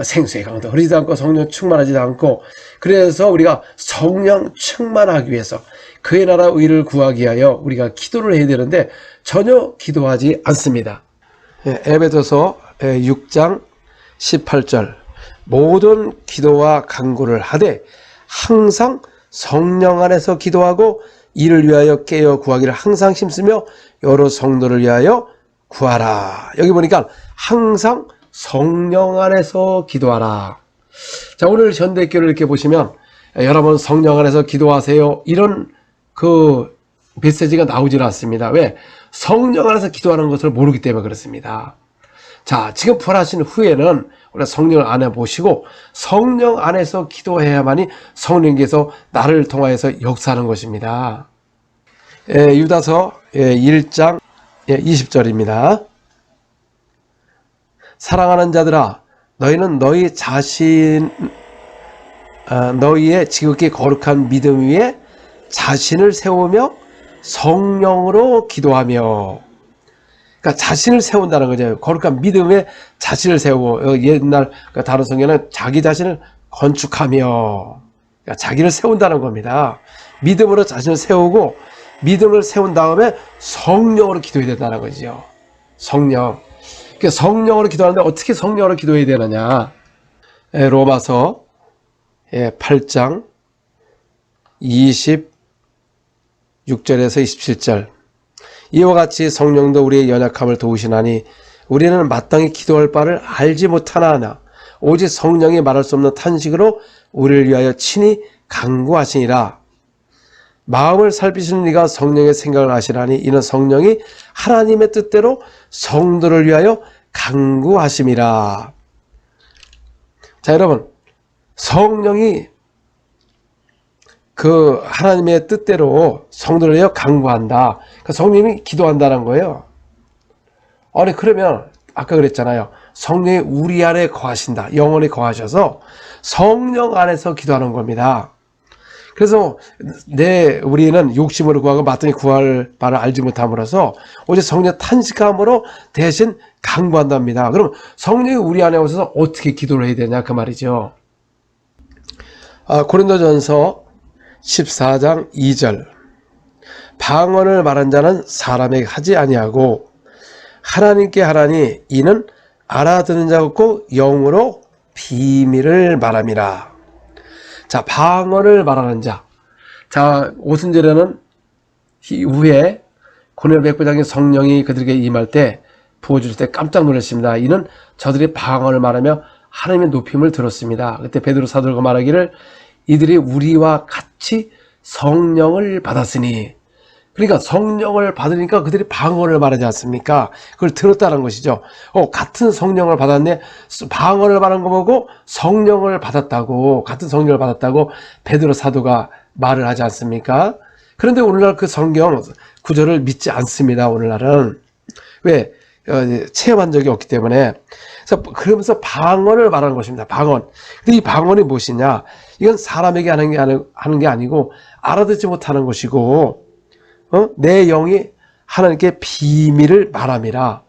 B: 생수의 강도 흐르지도 않고 성령 충만하지도 않고. 그래서 우리가 성령 충만하기 위해서 그의 나라 의를 구하기 위하여 우리가 기도를 해야 되는데 전혀 기도하지 않습니다. 에베소서 6장 18절 모든 기도와 간구를 하되 항상 성령 안에서 기도하고 이를 위하여 깨어 구하기를 항상 힘쓰며 여러 성도를 위하여 구하라. 여기 보니까 항상 성령 안에서 기도하라. 자, 오늘 현대교를 이렇게 보시면 여러분 성령 안에서 기도하세요 이런 그 메시지가 나오질 않습니다. 왜? 성령 안에서 기도하는 것을 모르기 때문에 그렇습니다. 자, 지금 부활하신 후에는 우리가 성령을 안에 모시고 성령 안에서 기도해야만이 성령께서 나를 통하여서 역사하는 것입니다. 유다서 1장 20절입니다. 사랑하는 자들아, 너희는 너희의 지극히 거룩한 믿음 위에 자신을 세우며 성령으로 기도하며. 그러니까 자신을 세운다는 거죠. 거룩한 믿음에 자신을 세우고, 옛날 다른 성경은 자기 자신을 건축하며, 그러니까 자기를 세운다는 겁니다. 믿음으로 자신을 세우고 믿음을 세운 다음에 성령으로 기도해야 된다는 거죠. 성령. 그러니까 성령으로 기도하는데 어떻게 성령으로 기도해야 되느냐? 로마서 8장 26절에서 27절. 이와 같이 성령도 우리의 연약함을 도우시나니 우리는 마땅히 기도할 바를 알지 못하나 오직 성령이 말할 수 없는 탄식으로 우리를 위하여 친히 간구하시니라. 마음을 살피시는 이가 성령의 생각을 아시라니 이는 성령이 하나님의 뜻대로 성도를 위하여 간구하심이라. 자, 여러분, 성령이 그 하나님의 뜻대로 성도를 위하여 간구한다. 그러니까 성령이 기도한다는 거예요. 아니, 그러면 아까 그랬잖아요. 성령이 우리 안에 거하신다. 영원히 거하셔서 성령 안에서 기도하는 겁니다. 그래서 우리는 욕심으로 구하고 마땅히 구할 바를 알지 못함으로써 오직 성령 탄식함으로 대신 간구한답니다. 그럼 성령이 우리 안에 오셔서 어떻게 기도를 해야 되냐 그 말이죠. 고린도전서 14장 2절. 방언을 말한 자는 사람에게 하지 아니하고 하나님께 하라니 이는 알아듣는 자가 없고 영으로 비밀을 말함이라. 자, 방언을 말하는 자. 자, 오순절에는 이후에 고넬 백부장의 성령이 그들에게 임할 때 부어주실 때 깜짝 놀랐습니다. 이는 저들이 방언을 말하며 하나님의 높임을 들었습니다. 그때 베드로 사도가 말하기를 이들이 우리와 같이 성령을 받았으니, 그러니까 성령을 받으니까 그들이 방언을 말하지 않습니까? 그걸 들었다는 것이죠. 같은 성령을 받았네. 방언을 말한 거 보고 성령을 받았다고, 같은 성령을 받았다고 베드로 사도가 말을 하지 않습니까? 그런데 오늘날 그 성경 구절을 믿지 않습니다. 오늘날은. 왜? 체험한 적이 없기 때문에. 그러면서 방언을 말하는 것입니다. 방언. 근데 이 방언이 무엇이냐? 이건 사람에게 하는 게 아니고 알아듣지 못하는 것이고, 내 영이 하나님께 비밀을 말함이라.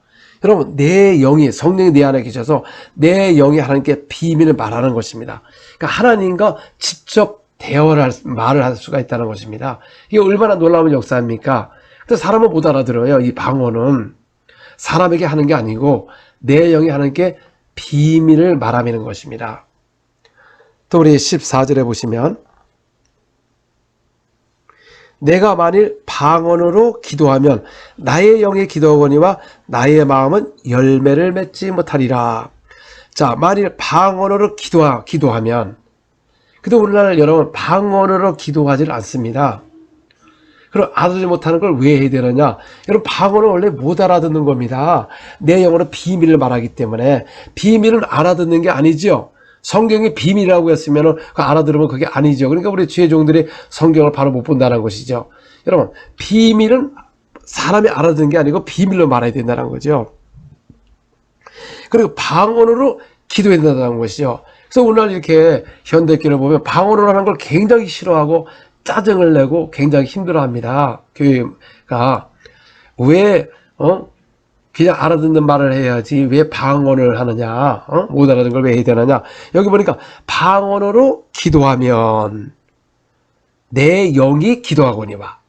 B: 여러분, 내 영이, 성령이 내 안에 계셔서 내 영이 하나님께 비밀을 말하는 것입니다. 그러니까 하나님과 직접 대화를 말을 할 수가 있다는 것입니다. 이게 얼마나 놀라운 역사입니까? 근데 사람은 못 알아들어요. 이 방언은 사람에게 하는 게 아니고 내 영이 하나님께 비밀을 말하는 것입니다. 또 우리 14절에 보시면 내가 만일 방언으로 기도하면 나의 영이 기도하거니와 나의 마음은 열매를 맺지 못하리라. 자, 만일 방언으로 기도하면, 근데 오늘날 여러분 방언으로 기도하지 않습니다. 그럼 알아듣지 못하는 걸 왜 해야 되느냐? 여러분, 방언은 원래 못 알아듣는 겁니다. 내 영으로 비밀을 말하기 때문에. 비밀은 알아듣는 게 아니죠. 성경이 비밀이라고 했으면 그 알아들으면 그게 아니죠. 그러니까 우리 주의 종들이 성경을 바로 못 본다는 것이죠. 여러분, 비밀은 사람이 알아듣는 게 아니고 비밀로 말해야 된다는 거죠. 그리고 방언으로 기도해야 된다는 것이죠. 그래서 오늘날 이렇게 현대교를 보면 방언으로 하는 걸 굉장히 싫어하고 짜증을 내고 굉장히 힘들어합니다. 교회가 왜 그냥 알아듣는 말을 해야지 왜 방언을 하느냐, 못 알아듣는 걸 왜 해야 되느냐. 여기 보니까 방언으로 기도하면 내 영이 기도하거니와.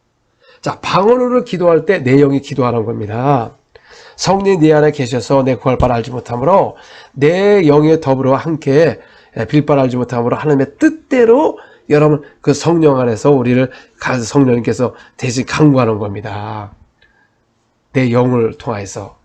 B: 자, 방언으로 기도할 때 내 영이 기도하는 겁니다. 성령이 내 안에 계셔서 내 구할 바를 알지 못하므로 내 영에 더불어 함께 빌 바를 알지 못하므로 하나님의 뜻대로 여러분 그 성령 안에서 우리를 성령님께서 대신 강구하는 겁니다. 내 영을 통해서.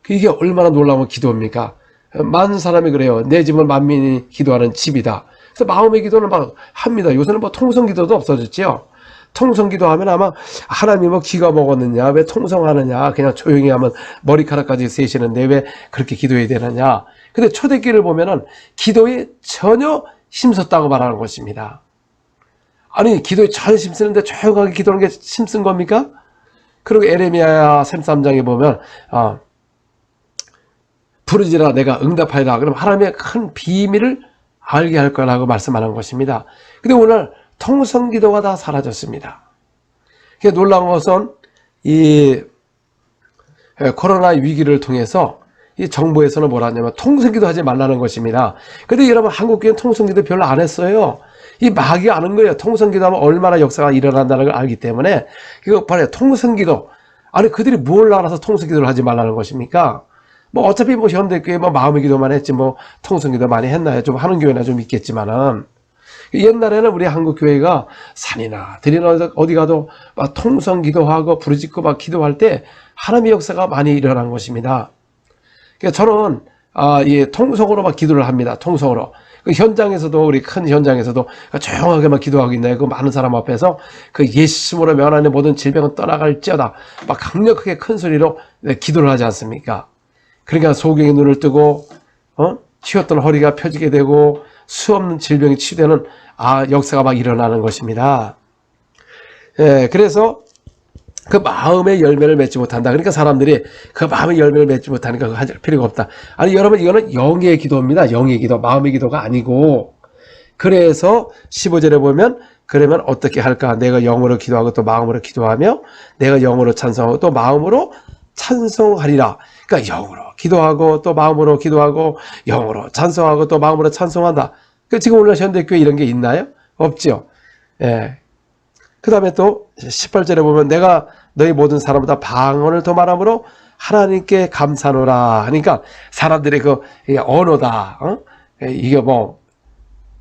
B: 이게 얼마나 놀라운 기도입니까? 많은 사람이 그래요. 내 집은 만민이 기도하는 집이다. 그래서 마음의 기도는 막 합니다. 요새는 뭐 통성 기도도 없어졌죠. 통성 기도하면 아마 하나님이 뭐 기가 먹었느냐, 왜 통성하느냐, 그냥 조용히 하면 머리카락까지 세시는데 왜 그렇게 기도해야 되느냐. 근데 초대교회를 보면은 기도에 전혀 힘썼다고 말하는 것입니다. 아니, 기도에 전혀 힘쓰는데 조용하게 기도하는 게 힘쓴 겁니까? 그리고 에레미야 33장에 보면 부르지라 내가 응답하리라. 그럼 하나님의 큰 비밀을 알게 할 거라고 말씀하는 것입니다. 근데 오늘 통성기도가 다 사라졌습니다. 놀라운 것은 이 코로나 위기를 통해서 이 정부에서는 뭐라 하냐면 통성기도 하지 말라는 것입니다. 근데 여러분, 한국교회는 통성기도 별로 안 했어요. 이 마귀 아는 거예요. 통성기도 하면 얼마나 역사가 일어난다는 걸 알기 때문에. 이거 봐요. 통성기도. 아니, 그들이 뭘 알아서 통성기도를 하지 말라는 것입니까? 뭐 어차피 뭐 현대교회 뭐 마음의 기도만 했지 뭐 통성기도 많이 했나요? 좀 하는 교회나 좀 있겠지만은. 옛날에는 우리 한국교회가 산이나 들이나 어디 가도 막 통성기도하고 부르짖고 막 기도할 때 하나님의 역사가 많이 일어난 것입니다. 그러니까 저는 이 통성으로 막 기도를 합니다. 통성으로. 그 현장에서도, 우리 큰 현장에서도 조용하게 막 기도하고 있나요? 그 많은 사람 앞에서 그 예수님으로 면하는 모든 질병은 떠나갈지어다. 막 강력하게 큰 소리로 기도를 하지 않습니까? 그러니까 소경의 눈을 뜨고, 튀었던 허리가 펴지게 되고, 수없는 질병이 치유되는, 역사가 막 일어나는 것입니다. 예, 그래서 그 마음의 열매를 맺지 못한다. 그러니까 사람들이 그 마음의 열매를 맺지 못하니까 그거 할 필요가 없다. 아니, 여러분, 이거는 영의 기도입니다. 영의 기도, 마음의 기도가 아니고. 그래서 15절에 보면, 그러면 어떻게 할까? 내가 영으로 기도하고 또 마음으로 기도하며, 내가 영으로 찬송하고 또 마음으로 찬송하리라. 그러니까 영으로 기도하고 또 마음으로 기도하고, 영으로 찬송하고 또 마음으로 찬송한다. 지금 오늘 현대교회 이런 게 있나요? 없죠. 예. 그 다음에 또 18절에 보면 내가 너희 모든 사람보다 방언을 더 말함으로 하나님께 감사노라 하니까 사람들의 그 언어다. 이게 뭐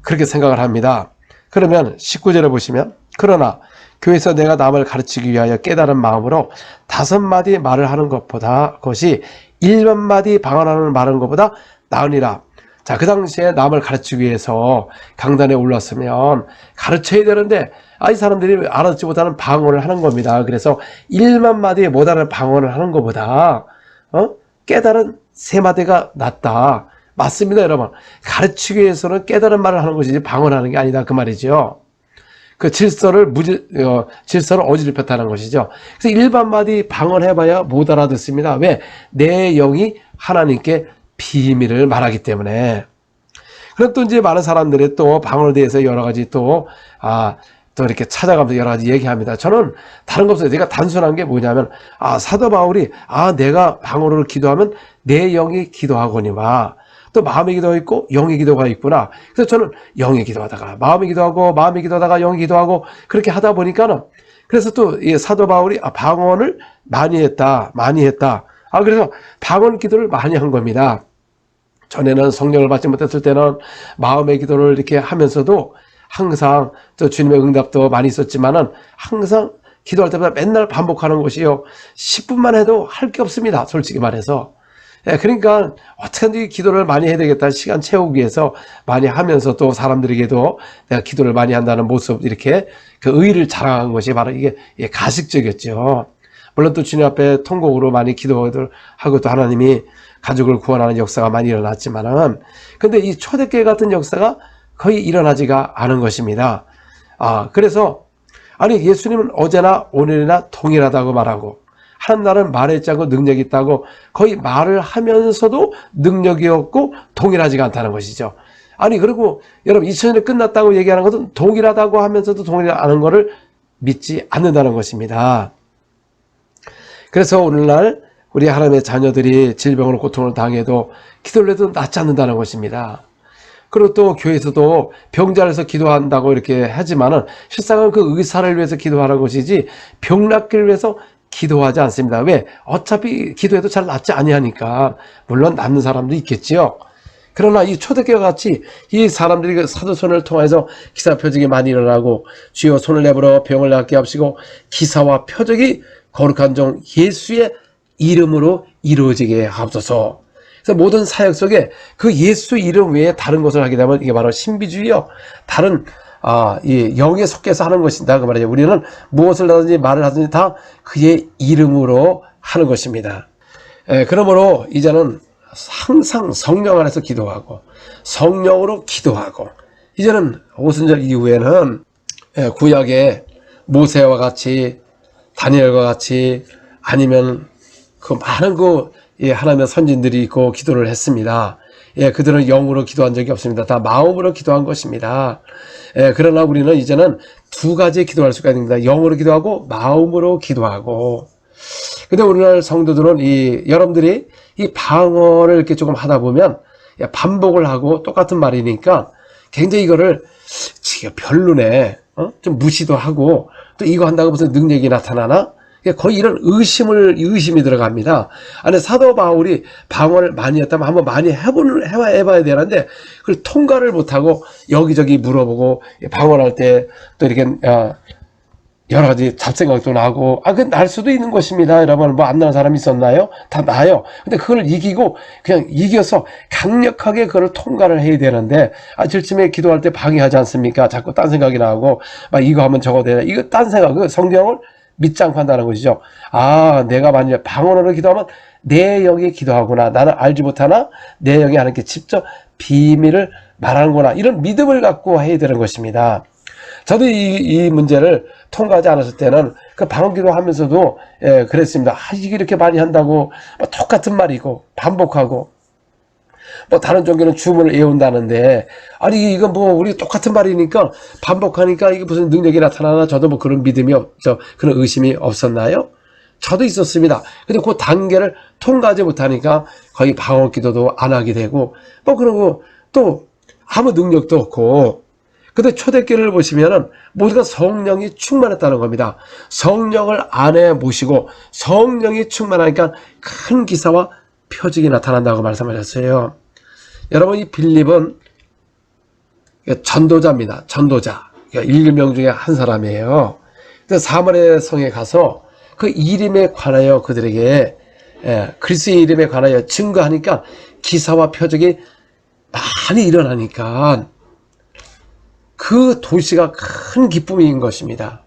B: 그렇게 생각을 합니다. 그러면 19절에 보시면 그러나 교회에서 내가 남을 가르치기 위하여 깨달은 마음으로 5마디 말을 하는 것이 1만마디 방언하는 말하는 것보다 나으니라. 자, 그 당시에 남을 가르치기 위해서 강단에 올랐으면 가르쳐야 되는데 이 사람들이 알아듣지 못하는 방언을 하는 겁니다. 그래서 1만마디에 못하는 방언을 하는 것보다 깨달은 3마디가 낫다. 맞습니다, 여러분. 가르치기 위해서는 깨달은 말을 하는 것이지 방언하는 게 아니다, 그 말이죠. 그 질서를 어지럽혔다는 것이죠. 그래서 1만마디 방언해봐야 못 알아듣습니다. 왜? 내 영이 하나님께 비밀을 말하기 때문에. 그럼 또 이제 많은 사람들이 또 방언에 대해서 여러 가지 또 이렇게 찾아가면서 여러 가지 얘기합니다. 저는 다른 거 없어요. 제가 단순한 게 뭐냐면, 사도 바울이, 내가 방언으로 기도하면 내 영이 기도하거니와, 또 마음의 기도가 있고 영의 기도가 있구나. 그래서 저는 영의 기도하다가 마음의 기도하고 마음의 기도하다가 영의 기도하고 그렇게 하다 보니까는, 그래서 또 사도 바울이 방언을 많이 했다. 그래서 방언 기도를 많이 한 겁니다. 전에는 성령을 받지 못했을 때는 마음의 기도를 이렇게 하면서도 항상 또 주님의 응답도 많이 있었지만은 항상 기도할 때마다 맨날 반복하는 것이요. 10분만 해도 할 게 없습니다. 솔직히 말해서. 그러니까 어떻게든지 기도를 많이 해야 되겠다. 시간 채우기 위해서 많이 하면서 또 사람들에게도 내가 기도를 많이 한다는 모습, 이렇게 그 의의를 자랑한 것이 바로 이게 가식적이었죠. 물론 또 주님 앞에 통곡으로 많이 기도하고 또 하나님이 가족을 구원하는 역사가 많이 일어났지만은, 근데 이 초대교회 같은 역사가 거의 일어나지가 않은 것입니다. 그래서 예수님은 어제나 오늘이나 동일하다고 말하고, 한 날은 말했지 않고 능력이 있다고, 거의 말을 하면서도 능력이 없고 동일하지가 않다는 것이죠. 그리고 여러분 2000년이 끝났다고 얘기하는 것은 동일하다고 하면서도 동일하지 않은 것을 믿지 않는다는 것입니다. 그래서 오늘날 우리 하나님의 자녀들이 질병으로 고통을 당해도 기도를 해도 낫지 않는다는 것입니다. 그리고 또 교회에서도 병자를 해서 기도한다고 이렇게 하지만은 실상은 그 의사를 위해서 기도하는 것이지 병 낫기를 위해서 기도하지 않습니다. 왜? 어차피 기도해도 잘 낫지 아니하니까. 물론 낫는 사람도 있겠지요. 그러나 이 초대교회와 같이 이 사람들이 그 사도선을 통해서 기사 표적이 많이 일어나고, 주여 손을 내밀어 병을 낫게 하시고 기사와 표적이 거룩한 종 예수의 이름으로 이루어지게 하옵소서. 그래서 모든 사역 속에 그 예수 이름 외에 다른 것을 하게 되면 이게 바로 신비주의요. 다른 이 영에 속해서 하는 것이다, 그 말이죠. 우리는 무엇을 하든지 말을 하든지 다 그의 이름으로 하는 것입니다. 그러므로 이제는 항상 성령 안에서 기도하고 성령으로 기도하고, 이제는 오순절 이후에는 구약의 모세와 같이, 다니엘과 같이, 아니면 그 많은 하나님의 선진들이 있고 기도를 했습니다. 그들은 영으로 기도한 적이 없습니다. 다 마음으로 기도한 것입니다. 그러나 우리는 이제는 2가지 기도할 수가 있습니다. 영으로 기도하고 마음으로 기도하고. 근데 오늘날 성도들은 여러분들이 이 방언을 이렇게 조금 하다 보면 반복을 하고 똑같은 말이니까 굉장히 이거를 별로네, 좀 무시도 하고, 또 이거 한다고 무슨 능력이 나타나나? 거의 이런 의심이 들어갑니다. 사도 바울이 방언을 많이 했다면 한번 많이 해봐야 되는데, 그걸 통과를 못하고 여기저기 물어보고, 방언할 때 또 이렇게, 여러 가지 잡생각도 나고, 그 날 수도 있는 것입니다. 여러분, 뭐 안 나는 사람이 있었나요? 다 나요. 근데 그걸 그냥 이겨서 강력하게 그걸 통과를 해야 되는데, 질침에 기도할 때 방해하지 않습니까? 자꾸 딴 생각이 나고, 이거 하면 저거 되나? 이거 딴 생각, 성경을 믿지 않고 한다는 것이죠. 내가 만약에 방언으로 기도하면 내 영이 기도하구나. 나는 알지 못하나 내 영이 하나님께 직접 비밀을 말하는구나. 이런 믿음을 갖고 해야 되는 것입니다. 저도 이 문제를 통과하지 않았을 때는 그 방언 기도하면서도 그랬습니다. 이게 이렇게 많이 한다고 똑같은 말이고 반복하고, 다른 종교는 주문을 외운다는데, 이건 우리 똑같은 말이니까 반복하니까 이게 무슨 능력이 나타나나? 저도 그런 믿음이 그런 의심이 없었나요? 저도 있었습니다. 근데 그 단계를 통과하지 못하니까 거의 방언 기도도 안 하게 되고, 그러고 또 아무 능력도 없고, 근데 초대교회를 보시면은 모두가 성령이 충만했다는 겁니다. 성령을 안에 모시고 성령이 충만하니까 큰 기사와 표적이 나타난다고 말씀하셨어요. 여러분, 이 빌립은 전도자입니다. 전도자. 7명 중에 한 사람이에요. 사마리아 성에 가서 그 이름에 관하여 그들에게 그리스도의 이름에 관하여 증거하니까 기사와 표적이 많이 일어나니까 그 도시가 큰 기쁨인 것입니다.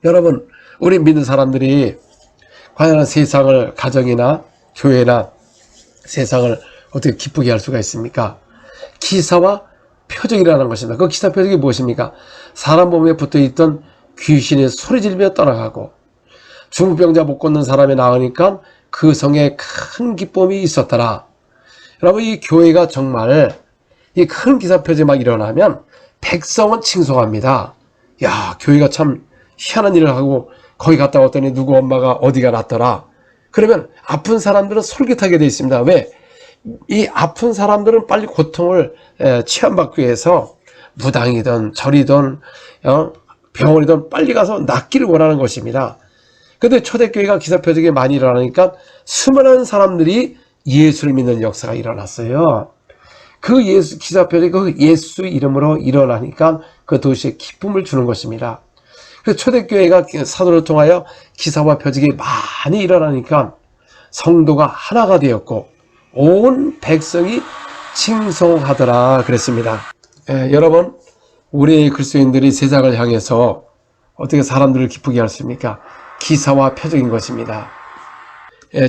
B: 여러분, 우리 믿는 사람들이 과연 세상을, 가정이나 교회나 세상을 어떻게 기쁘게 할 수가 있습니까? 기사와 표적이라는 것입니다. 그 기사 표적이 무엇입니까? 사람 몸에 붙어있던 귀신이 소리지르며 떠나가고 중풍병자 못 걷는 사람이 나으니까 그 성에 큰 기쁨이 있었더라. 여러분, 이 교회가 정말 이 큰 기사 표적이 막 일어나면 백성은 칭송합니다. 야, 교회가 참 희한한 일을 하고 거기 갔다 왔더니 누구 엄마가 어디가 났더라. 그러면 아픈 사람들은 솔깃하게 되어 있습니다. 왜? 이 아픈 사람들은 빨리 고통을 체험받기 위해서 무당이든 절이든 병원이든 빨리 가서 낫기를 원하는 것입니다. 그런데 초대교회가 기사표적이 많이 일어나니까 수많은 사람들이 예수를 믿는 역사가 일어났어요. 그 기사표적이 그 예수 이름으로 일어나니까 그 도시에 기쁨을 주는 것입니다. 그래서 초대교회가 사도를 통하여 기사와 표적이 많이 일어나니까 성도가 하나가 되었고 온 백성이 칭송하더라 그랬습니다. 여러분, 우리 그리스도인들이 세상을 향해서 어떻게 사람들을 기쁘게 할 수 있습니까? 기사와 표적인 것입니다.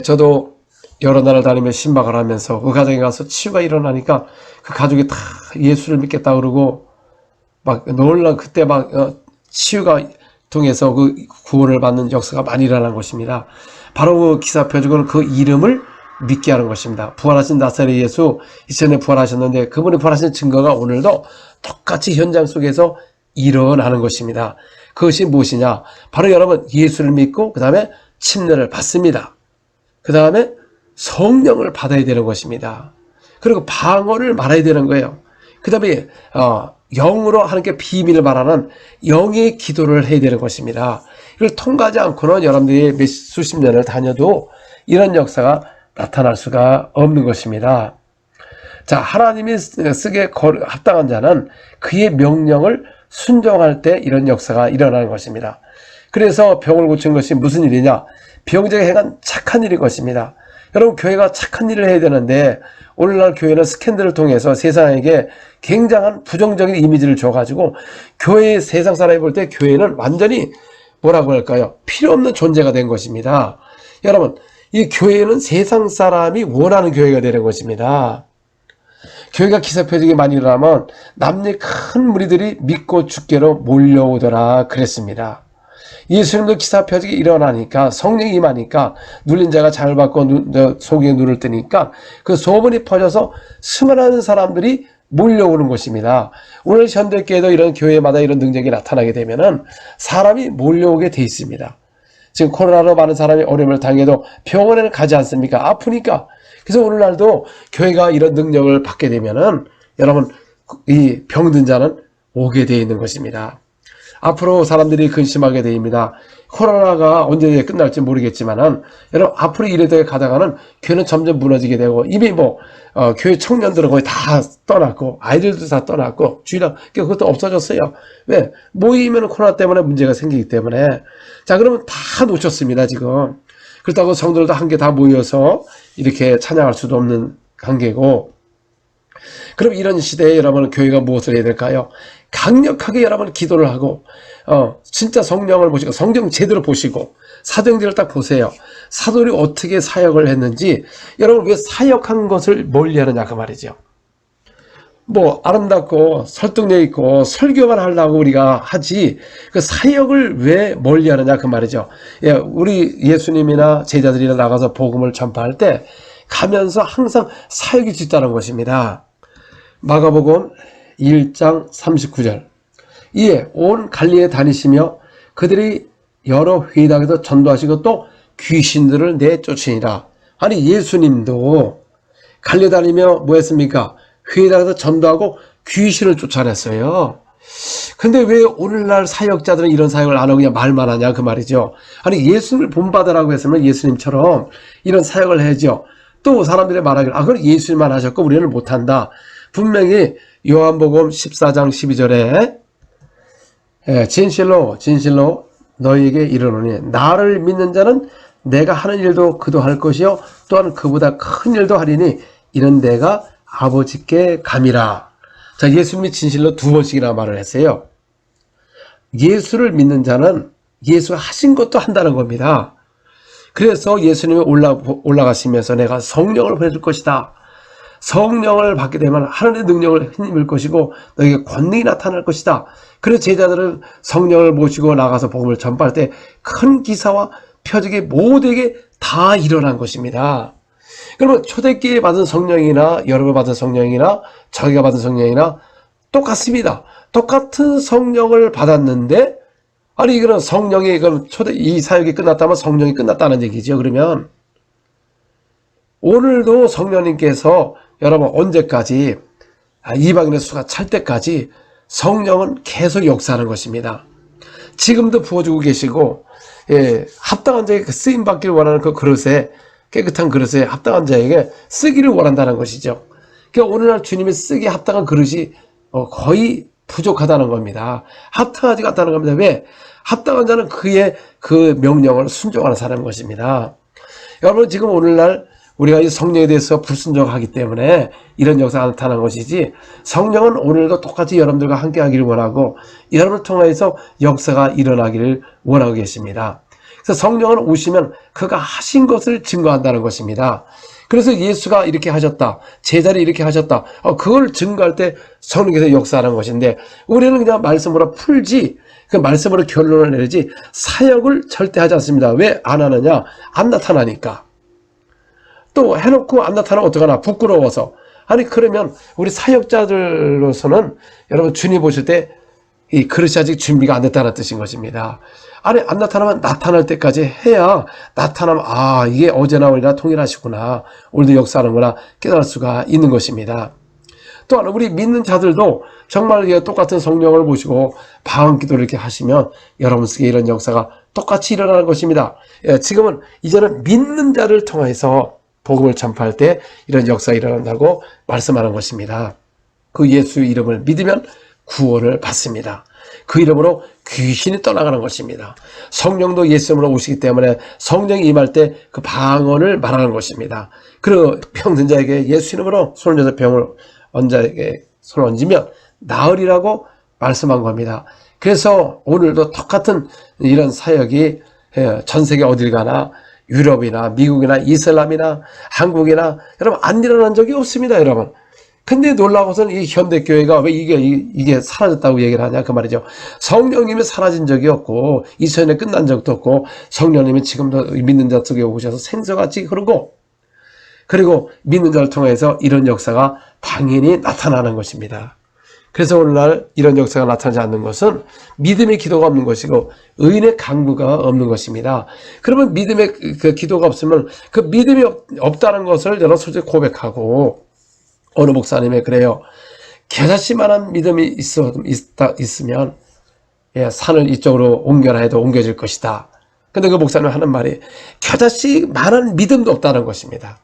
B: 저도 여러 나라를 다니며 신방을 하면서 그 가정에 가서 치유가 일어나니까 그 가족이 다 예수를 믿겠다 그러고 막 놀라 그때 막 치유가 통해서 그 구원을 받는 역사가 많이 일어난 것입니다. 바로 그 기사 표적은 그 이름을 믿게 하는 것입니다. 부활하신 나사렛 예수 이전에 부활하셨는데 그분이 부활하신 증거가 오늘도 똑같이 현장 속에서 일어나는 것입니다. 그것이 무엇이냐? 바로 여러분 예수를 믿고 그 다음에 침례를 받습니다. 그 다음에 성령을 받아야 되는 것입니다. 그리고 방언을 말해야 되는 거예요. 그 다음에 영으로 하나님께 비밀을 말하는 영의 기도를 해야 되는 것입니다. 이걸 통과하지 않고는 여러분들이 수십 년을 다녀도 이런 역사가 나타날 수가 없는 것입니다. 자, 하나님이 쓰기에 합당한 자는 그의 명령을 순종할 때 이런 역사가 일어나는 것입니다. 그래서 병을 고친 것이 무슨 일이냐? 병자가 행한 착한 일인 것입니다. 여러분, 교회가 착한 일을 해야 되는데 오늘날 교회는 스캔들을 통해서 세상에게 굉장한 부정적인 이미지를 줘가지고 교회의 세상 사람이 볼 때 교회는 완전히 뭐라고 할까요? 필요 없는 존재가 된 것입니다. 여러분, 이 교회는 세상 사람이 원하는 교회가 되는 것입니다. 교회가 기사표적이 많이 일어나면 남녀 큰 무리들이 믿고 주께로 몰려오더라 그랬습니다. 예수님도 기사표적이 일어나니까 성령이 임하니까 눌린 자가 장을 받고 속에 눈을 뜨니까 그 소문이 퍼져서 수많은 사람들이 몰려오는 것입니다. 오늘 현대교회도 이런 교회마다 이런 능력이 나타나게 되면은 사람이 몰려오게 돼 있습니다. 지금 코로나로 많은 사람이 어려움을 당해도 병원에는 가지 않습니까? 아프니까. 그래서 오늘날도 교회가 이런 능력을 받게 되면은 여러분 이 병든 자는 오게 되어 있는 것입니다. 앞으로 사람들이 근심하게 됩니다. 코로나가 언제 끝날지 모르겠지만은 여러분 앞으로 이래도 가다가는 교회는 점점 무너지게 되고 이미 교회 청년들은 거의 다 떠났고 아이들도 다 떠났고 주일학 그것도 없어졌어요. 왜? 모이면 코로나 때문에 문제가 생기기 때문에. 자, 그러면 다 놓쳤습니다 지금. 그렇다고 성도들도 함께 다 모여서 이렇게 찬양할 수도 없는 관계고. 그럼 이런 시대에 여러분 교회가 무엇을 해야 될까요? 강력하게 여러분 기도를 하고 진짜 성령을 보시고 성경 제대로 보시고 사도행전을 딱 보세요. 사도들이 어떻게 사역을 했는지. 여러분 왜 사역한 것을 멀리하느냐 그 말이죠. 뭐 아름답고 설득력 있고 설교만 하려고 우리가 하지 그 사역을 왜 멀리하느냐 그 말이죠. 예, 우리 예수님이나 제자들이나 나가서 복음을 전파할 때 가면서 항상 사역이 있다는 것입니다. 마가복음 1장 39절. 이에 온 갈릴리에 다니시며 그들이 여러 회당에서 전도하시고 또 귀신들을 내쫓으니라. 아니 예수님도 갈릴리 다니며 뭐 했습니까? 회당에서 전도하고 귀신을 쫓아냈어요. 근데 왜 오늘날 사역자들은 이런 사역을 안 하고 그냥 말만 하냐 그 말이죠. 아니 예수님을 본받으라고 했으면 예수님처럼 이런 사역을 해야죠. 또 사람들의 말하기를 그걸 예수님만 하셨고 우리는 못한다. 분명히 요한복음 14장 12절에 진실로 너희에게 이르노니 나를 믿는 자는 내가 하는 일도 그도 할 것이요 또한 그보다 큰 일도 하리니 이는 내가 아버지께 감이라. 자, 예수님이 진실로 두 번씩이나 말을 했어요. 예수를 믿는 자는 예수 하신 것도 한다는 겁니다. 그래서 예수님이 올라가시면서 내가 성령을 보내줄 것이다. 성령을 받게 되면 하늘의 능력을 힘입을 것이고 너에게 권능이 나타날 것이다. 그래서 제자들은 성령을 모시고 나가서 복음을 전파할 때 큰 기사와 표적이 모두에게 다 일어난 것입니다. 그러면 초대교회 받은 성령이나 여러분 받은 성령이나 저희가 받은 성령이나 똑같습니다. 똑같은 성령을 받았는데 아니 이거는 성령이 그럼 이 사역이 끝났다면 성령이 끝났다는 얘기죠. 그러면 오늘도 성령님께서 여러분 언제까지 이방인의 수가 찰 때까지 성령은 계속 역사하는 것입니다. 지금도 부어주고 계시고 합당한 자에게 쓰임 받기를 원하는 그 그릇에 깨끗한 그릇에 합당한 자에게 쓰기를 원한다는 것이죠. 그러니까 오늘날 주님이 쓰기에 합당한 그릇이 거의 부족하다는 겁니다. 합당하지 않다는 겁니다. 왜? 합당한 자는 그의 그 명령을 순종하는 사람인 것입니다. 여러분 지금 오늘날 우리가 이 성령에 대해서 불순종하기 때문에 이런 역사가 나타난 것이지 성령은 오늘도 똑같이 여러분들과 함께 하기를 원하고 여러분을 통해서 역사가 일어나기를 원하고 계십니다. 그래서 성령은 오시면 그가 하신 것을 증거한다는 것입니다. 그래서 예수가 이렇게 하셨다. 제자들이 이렇게 하셨다. 그걸 증거할 때 성령께서 역사하는 것인데 우리는 그냥 말씀으로 풀지 그 말씀으로 결론을 내리지 사역을 절대 하지 않습니다. 왜 안 하느냐? 안 나타나니까. 또 해놓고 안 나타나면 어떡하나? 부끄러워서. 아니 그러면 우리 사역자들로서는 여러분 주님 보실 때 이 그릇이 아직 준비가 안 됐다는 뜻인 것입니다. 아니 안 나타나면 나타날 때까지 해야 나타나면 이게 어제나 오늘이나 통일하시구나. 오늘도 역사하는구나 깨달을 수가 있는 것입니다. 또한 우리 믿는 자들도 정말 똑같은 성령을 보시고 방언기도를 이렇게 하시면 여러분 속에 이런 역사가 똑같이 일어나는 것입니다. 지금은 이제는 믿는 자를 통해서 복음을 전파할 때 이런 역사가 일어난다고 말씀하는 것입니다. 그 예수 이름을 믿으면 구원을 받습니다. 그 이름으로 귀신이 떠나가는 것입니다. 성령도 예수 이름으로 오시기 때문에 성령이 임할 때 그 방언을 말하는 것입니다. 그리고 병든 자에게 예수 이름으로 손을 얹어서 병을 자에게 손을 얹으면 나으리라고 말씀한 겁니다. 그래서 오늘도 똑같은 이런 사역이 전 세계 어딜 가나 유럽이나 미국이나 이슬람이나 한국이나 여러분 안 일어난 적이 없습니다. 여러분. 근데 놀라워서는 이 현대교회가 왜 이게 사라졌다고 얘기를 하냐 그 말이죠. 성령님이 사라진 적이 없고 2000년에 끝난 적도 없고 성령님이 지금도 믿는 자 속에 오셔서 생서같이 흐르고 그리고 믿는 자를 통해서 이런 역사가 당연히 나타나는 것입니다. 그래서 오늘날 이런 역사가 나타나지 않는 것은 믿음의 기도가 없는 것이고 의인의 강구가 없는 것입니다. 그러면 믿음의 그 기도가 없으면 그 믿음이 없다는 것을 여러분 솔직히 고백하고 어느 목사님이 그래요. 겨자씨만한 믿음이 있으면 산을 이쪽으로 옮겨라 해도 옮겨질 것이다. 근데 그 목사님 하는 말이 겨자씨만한 믿음도 없다는 것입니다.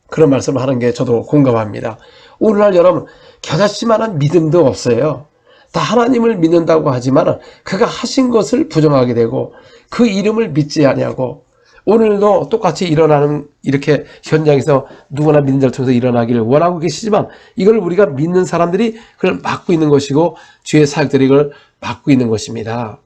B: 그런 말씀을 하는 게 저도 공감합니다. 오늘날 여러분 겨자씨만한 믿음도 없어요. 다 하나님을 믿는다고 하지만 그가 하신 것을 부정하게 되고 그 이름을 믿지 아니하고 오늘도 똑같이 일어나는 이렇게 현장에서 누구나 믿는 자를 통해서 일어나기를 원하고 계시지만 이걸 우리가 믿는 사람들이 그걸 막고 있는 것이고 주의 사역들이 이걸 막고 있는 것입니다.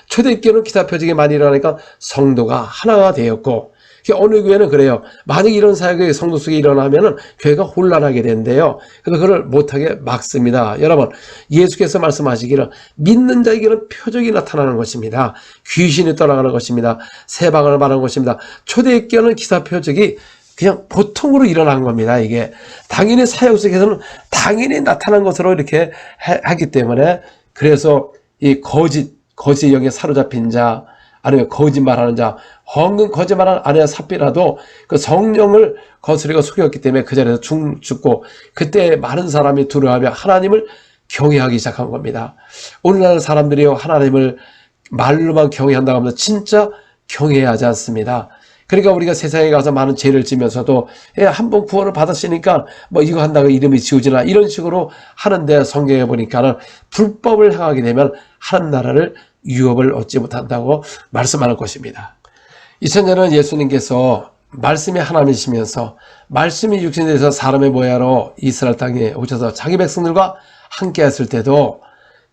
B: 초대교회는 기사 표적이 많이 일어나니까 성도가 하나가 되었고 어느 교회는 그래요. 만약 이런 사역이 성도 속에 일어나면은 교회가 혼란하게 된대요. 그래서 그걸 못하게 막습니다. 여러분, 예수께서 말씀하시기를 믿는 자에게는 표적이 나타나는 것입니다. 귀신이 떠나가는 것입니다. 세방을 말하는 것입니다. 초대교회는 기사 표적이 그냥 보통으로 일어난 겁니다. 이게 당연히 사역 속에서는 당연히 나타난 것으로 이렇게 하기 때문에 그래서 이 거짓 영에 사로잡힌 자 아니면 거짓말하는 자, 헌금 거짓말하는 아내와 삽비라도 그 성령을 거스리고 속였기 때문에 그 자리에서 죽고, 그때 많은 사람이 두려워하며 하나님을 경외하기 시작한 겁니다. 오늘날 사람들이요, 하나님을 말로만 경외한다고 하면 진짜 경외하지 않습니다. 그러니까 우리가 세상에 가서 많은 죄를 지면서도 한번 구원을 받았으니까 뭐 이거 한다고 이름이 지우지나 이런 식으로 하는데, 성경에 보니까는 불법을 행하게 되면 하나님 나라를 유업을 얻지 못한다고 말씀하는 것입니다. 2000년은 예수님께서 말씀이 하나님이시면서 말씀이 육신이 돼서 사람의 모양으로 이스라엘 땅에 오셔서 자기 백성들과 함께 했을 때도,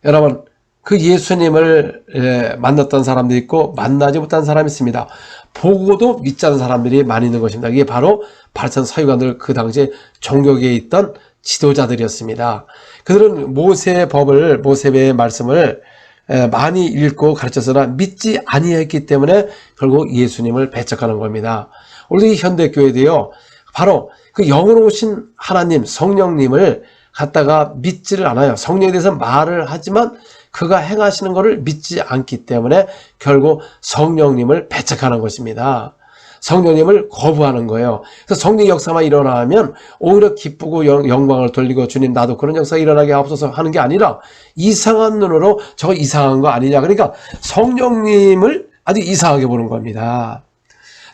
B: 여러분, 그 예수님을 만났던 사람도 있고 만나지 못한 사람이 있습니다. 보고도 믿지 않는 사람들이 많이 있는 것입니다. 이게 바로 바리새인 서기관들, 그 당시에 종교계에 있던 지도자들이었습니다. 그들은 모세의 법을, 모세의 말씀을 많이 읽고 가르쳤으나 믿지 아니했기 때문에 결국 예수님을 배척하는 겁니다. 우리 현대교회도요, 바로 그 영으로 오신 하나님, 성령님을 갖다가 믿지를 않아요. 성령에 대해서 말을 하지만 그가 행하시는 것을 믿지 않기 때문에 결국 성령님을 배척하는 것입니다. 성령님을 거부하는 거예요. 그래서 성령 역사만 일어나면 오히려 기쁘고 영광을 돌리고, 주님 나도 그런 역사가 일어나게 하옵소서 하는 게 아니라 이상한 눈으로 저거 이상한 거 아니냐. 그러니까 성령님을 아주 이상하게 보는 겁니다.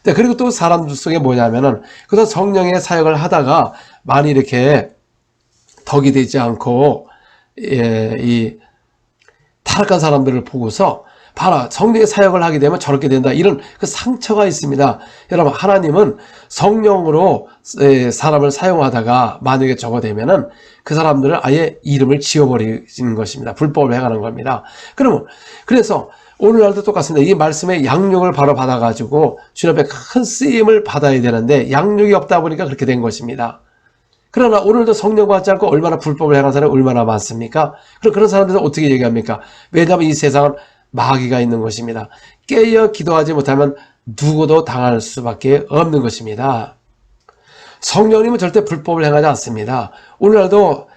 B: 그리고 또 사람들 속에 뭐냐면은, 그래서 성령의 사역을 하다가 많이 이렇게 덕이 되지 않고 이 타락한 사람들을 보고서 봐라, 성령의 사역을 하게 되면 저렇게 된다, 이런 그 상처가 있습니다. 여러분, 하나님은 성령으로 사람을 사용하다가 만약에 저거 되면은 그 사람들을 아예 이름을 지워버리는 것입니다. 불법을 행하는 겁니다. 그래서 오늘날도 똑같습니다. 이 말씀의 양육을 바로 받아가지고 주님 앞에 큰 쓰임을 받아야 되는데 양육이 없다 보니까 그렇게 된 것입니다. 그러나 오늘도 성령 받지 않고 얼마나 불법을 행하는 사람이 얼마나 많습니까? 그런 사람들은 어떻게 얘기합니까? 왜냐하면 이 세상은 마귀가 있는 것입니다. 깨어 기도하지 못하면 누구도 당할 수밖에 없는 것입니다. 성령님은 절대 불법을 행하지 않습니다. 오늘날도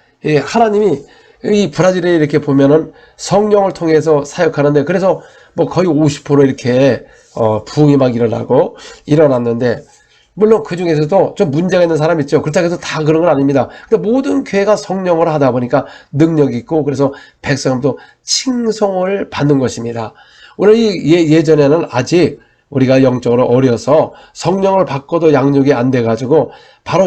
B: 하나님이 이 브라질에 이렇게 보면은 성령을 통해서 사역하는데, 그래서 뭐 거의 50% 이렇게 부흥이 막 일어났는데, 물론 그 중에서도 좀 문제가 있는 사람이 있죠. 그렇다고 해서 다 그런 건 아닙니다. 그러니까 모든 교회가 성령을 하다 보니까 능력이 있고, 그래서 백성도 칭송을 받는 것입니다. 오늘 예전에는 아직 우리가 영적으로 어려서 성령을 받고도 양육이 안 돼가지고 바로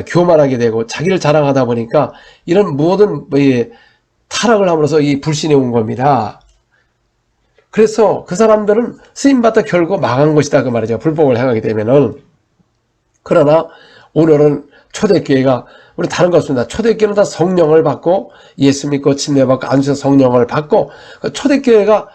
B: 교만하게 되고 자기를 자랑하다 보니까 이런 모든 타락을 함으로써 이 불신이 온 겁니다. 그래서 그 사람들은 쓰임받다 결국 망한 것이다, 그 말이죠. 불법을 행하게 되면은. 그러나 오늘은 초대교회가, 우리 다른 거 없습니다. 초대교회는 다 성령을 받고 예수 믿고 침례받고 안수해서 성령을 받고, 초대교회가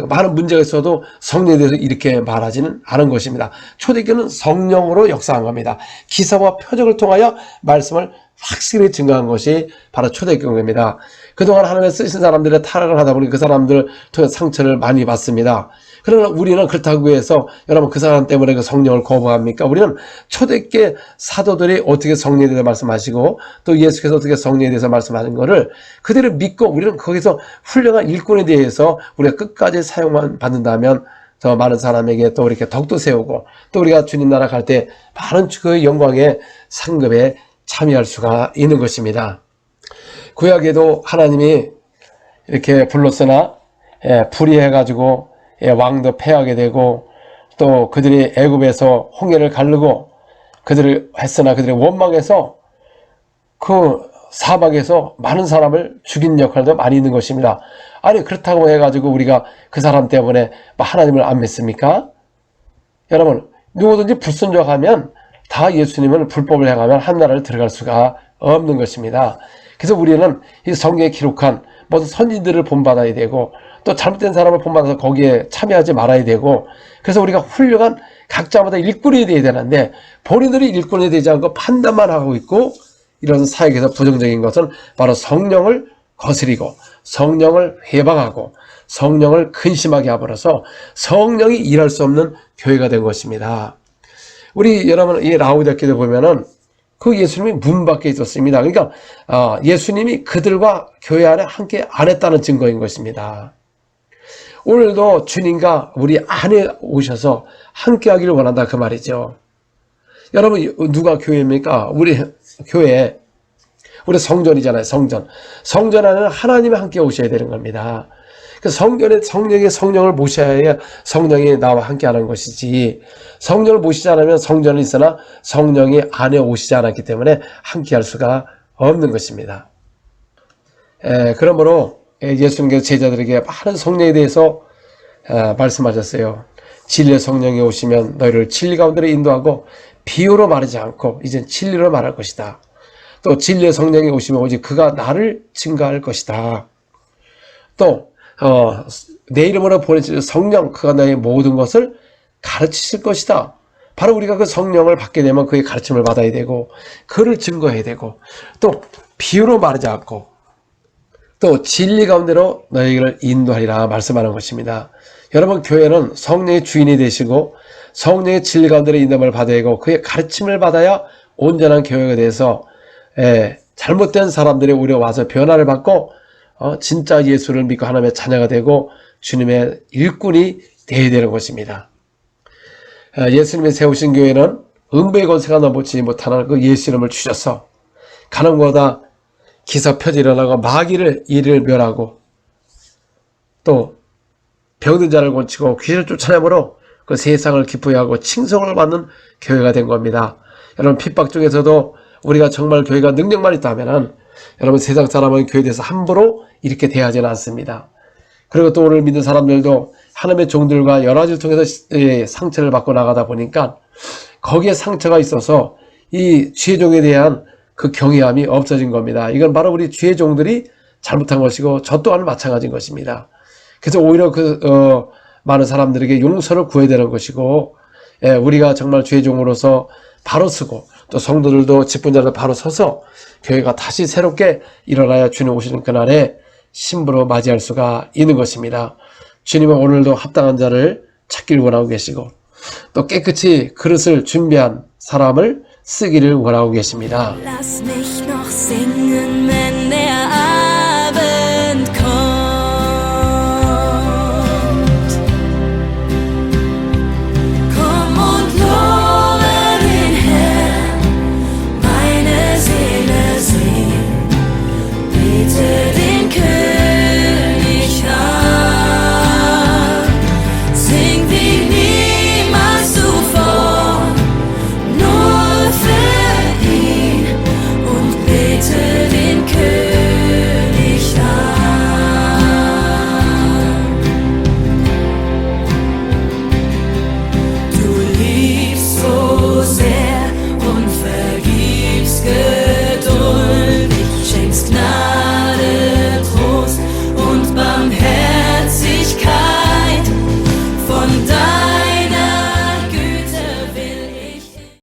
B: 많은 문제가 있어도 성령에 대해서 이렇게 말하지는 않은 것입니다. 초대교회는 성령으로 역사한 겁니다. 기사와 표적을 통하여 말씀을 확실히 증거한 것이 바로 초대교회입니다. 그동안 하나님의 쓰신 사람들의 타락을 하다 보니 그 사람들 통해 상처를 많이 받습니다. 그러나 우리는 그렇다고 해서 여러분 그 사람 때문에 그 성령을 거부합니까? 우리는 초대교회 사도들이 어떻게 성령에 대해서 말씀하시고 또 예수께서 어떻게 성령에 대해서 말씀하는 것을 그대로 믿고, 우리는 거기서 훌륭한 일꾼에 대해서 우리가 끝까지 사용만 받는다면 더 많은 사람에게 또 이렇게 덕도 세우고, 또 우리가 주님 나라 갈 때 많은 그 영광의 상급에 참여할 수가 있는 것입니다. 구약에도 하나님이 이렇게 불렀으나 불의해가지고 왕도 패하게 되고, 또 그들이 애굽에서 홍해를 가르고 그들을 했으나 그들이 원망해서 그 사막에서 많은 사람을 죽인 역할도 많이 있는 것입니다. 아니, 그렇다고 해가지고 우리가 그 사람 때문에 하나님을 안 믿습니까? 여러분, 누구든지 불순종하면 다 예수님은 불법을 행하면 한나라를 들어갈 수가 없는 것입니다. 그래서 우리는 이 성경에 기록한 모든 선지들을 본받아야 되고, 또 잘못된 사람을 본받아서 거기에 참여하지 말아야 되고, 그래서 우리가 훌륭한 각자마다 일꾼이 되어야 되는데 본인들이 일꾼이 되지 않고 판단만 하고 있고, 이런 사역에서 부정적인 것은 바로 성령을 거스리고 성령을 회방하고 성령을 근심하게 하버려서 성령이 일할 수 없는 교회가 된 것입니다. 우리 여러분 이 라오디게아 교회 보면은 그 예수님이 문 밖에 있었습니다. 그러니까 예수님이 그들과 교회 안에 함께 안 했다는 증거인 것입니다. 오늘도 주님과 우리 안에 오셔서 함께 하기를 원한다 그 말이죠. 여러분 누가 교회입니까? 우리 교회 우리 성전이잖아요. 성전 안에는 하나님이 함께 오셔야 되는 겁니다. 그 성전에 성령을 모셔야 성령이 나와 함께 하는 것이지, 성령을 모시지 않으면 성전은 있으나 성령이 안에 오시지 않았기 때문에 함께 할 수가 없는 것입니다. 그러므로 예수님께서 제자들에게 많은 성령에 대해서 말씀하셨어요. 진리의 성령이 오시면 너희를 진리 가운데로 인도하고 비유로 말하지 않고 이젠 진리로 말할 것이다. 또 진리의 성령이 오시면 오직 그가 나를 증거할 것이다. 또 내 이름으로 보내실 성령, 그가 너의 모든 것을 가르치실 것이다. 바로 우리가 그 성령을 받게 되면 그의 가르침을 받아야 되고 그를 증거해야 되고 또 비유로 말하지 않고 또 진리 가운데로 너희를 인도하리라 말씀하는 것입니다. 여러분 교회는 성령의 주인이 되시고 성령의 진리 가운데로 인도함을 받아야 하고 그의 가르침을 받아야 온전한 교회가 돼서 잘못된 사람들이 오히려 와서 변화를 받고 진짜 예수를 믿고 하나님의 자녀가 되고 주님의 일꾼이 되어야 되는 것입니다. 예수님이 세우신 교회는 음부의 권세가 넘보지 못하는 그 예수 이름을 주셔서 가는 곳마다 기사 펴지 일어나고 마귀를 이를 멸하고 또 병든 자를 고치고 귀신을 쫓아내므로 그 세상을 기쁘게 하고 칭송을 받는 교회가 된 겁니다. 여러분 핍박 중에서도 우리가 정말 교회가 능력만 있다면 여러분 세상 사람은 교회에 대해서 함부로 이렇게 대하지는 않습니다. 그리고 또 오늘 믿는 사람들도 하나님의 종들과 여러 가지를 통해서 상처를 받고 나가다 보니까 거기에 상처가 있어서 이 주의 종에 대한 그 경외함이 없어진 겁니다. 이건 바로 우리 주의 종들이 잘못한 것이고 저 또한 마찬가지인 것입니다. 그래서 오히려 많은 사람들에게 용서를 구해야 되는 것이고 우리가 정말 주의 종으로서 바로 서고 또 성도들도 직분자들 바로 서서 교회가 다시 새롭게 일어나야 주님 오시는 그날에 신부로 맞이할 수가 있는 것입니다. 주님은 오늘도 합당한 자를 찾기를 원하고 계시고 또 깨끗이 그릇을 준비한 사람을 쓰기를 원하고 계십니다.
A: Lass mich noch singen,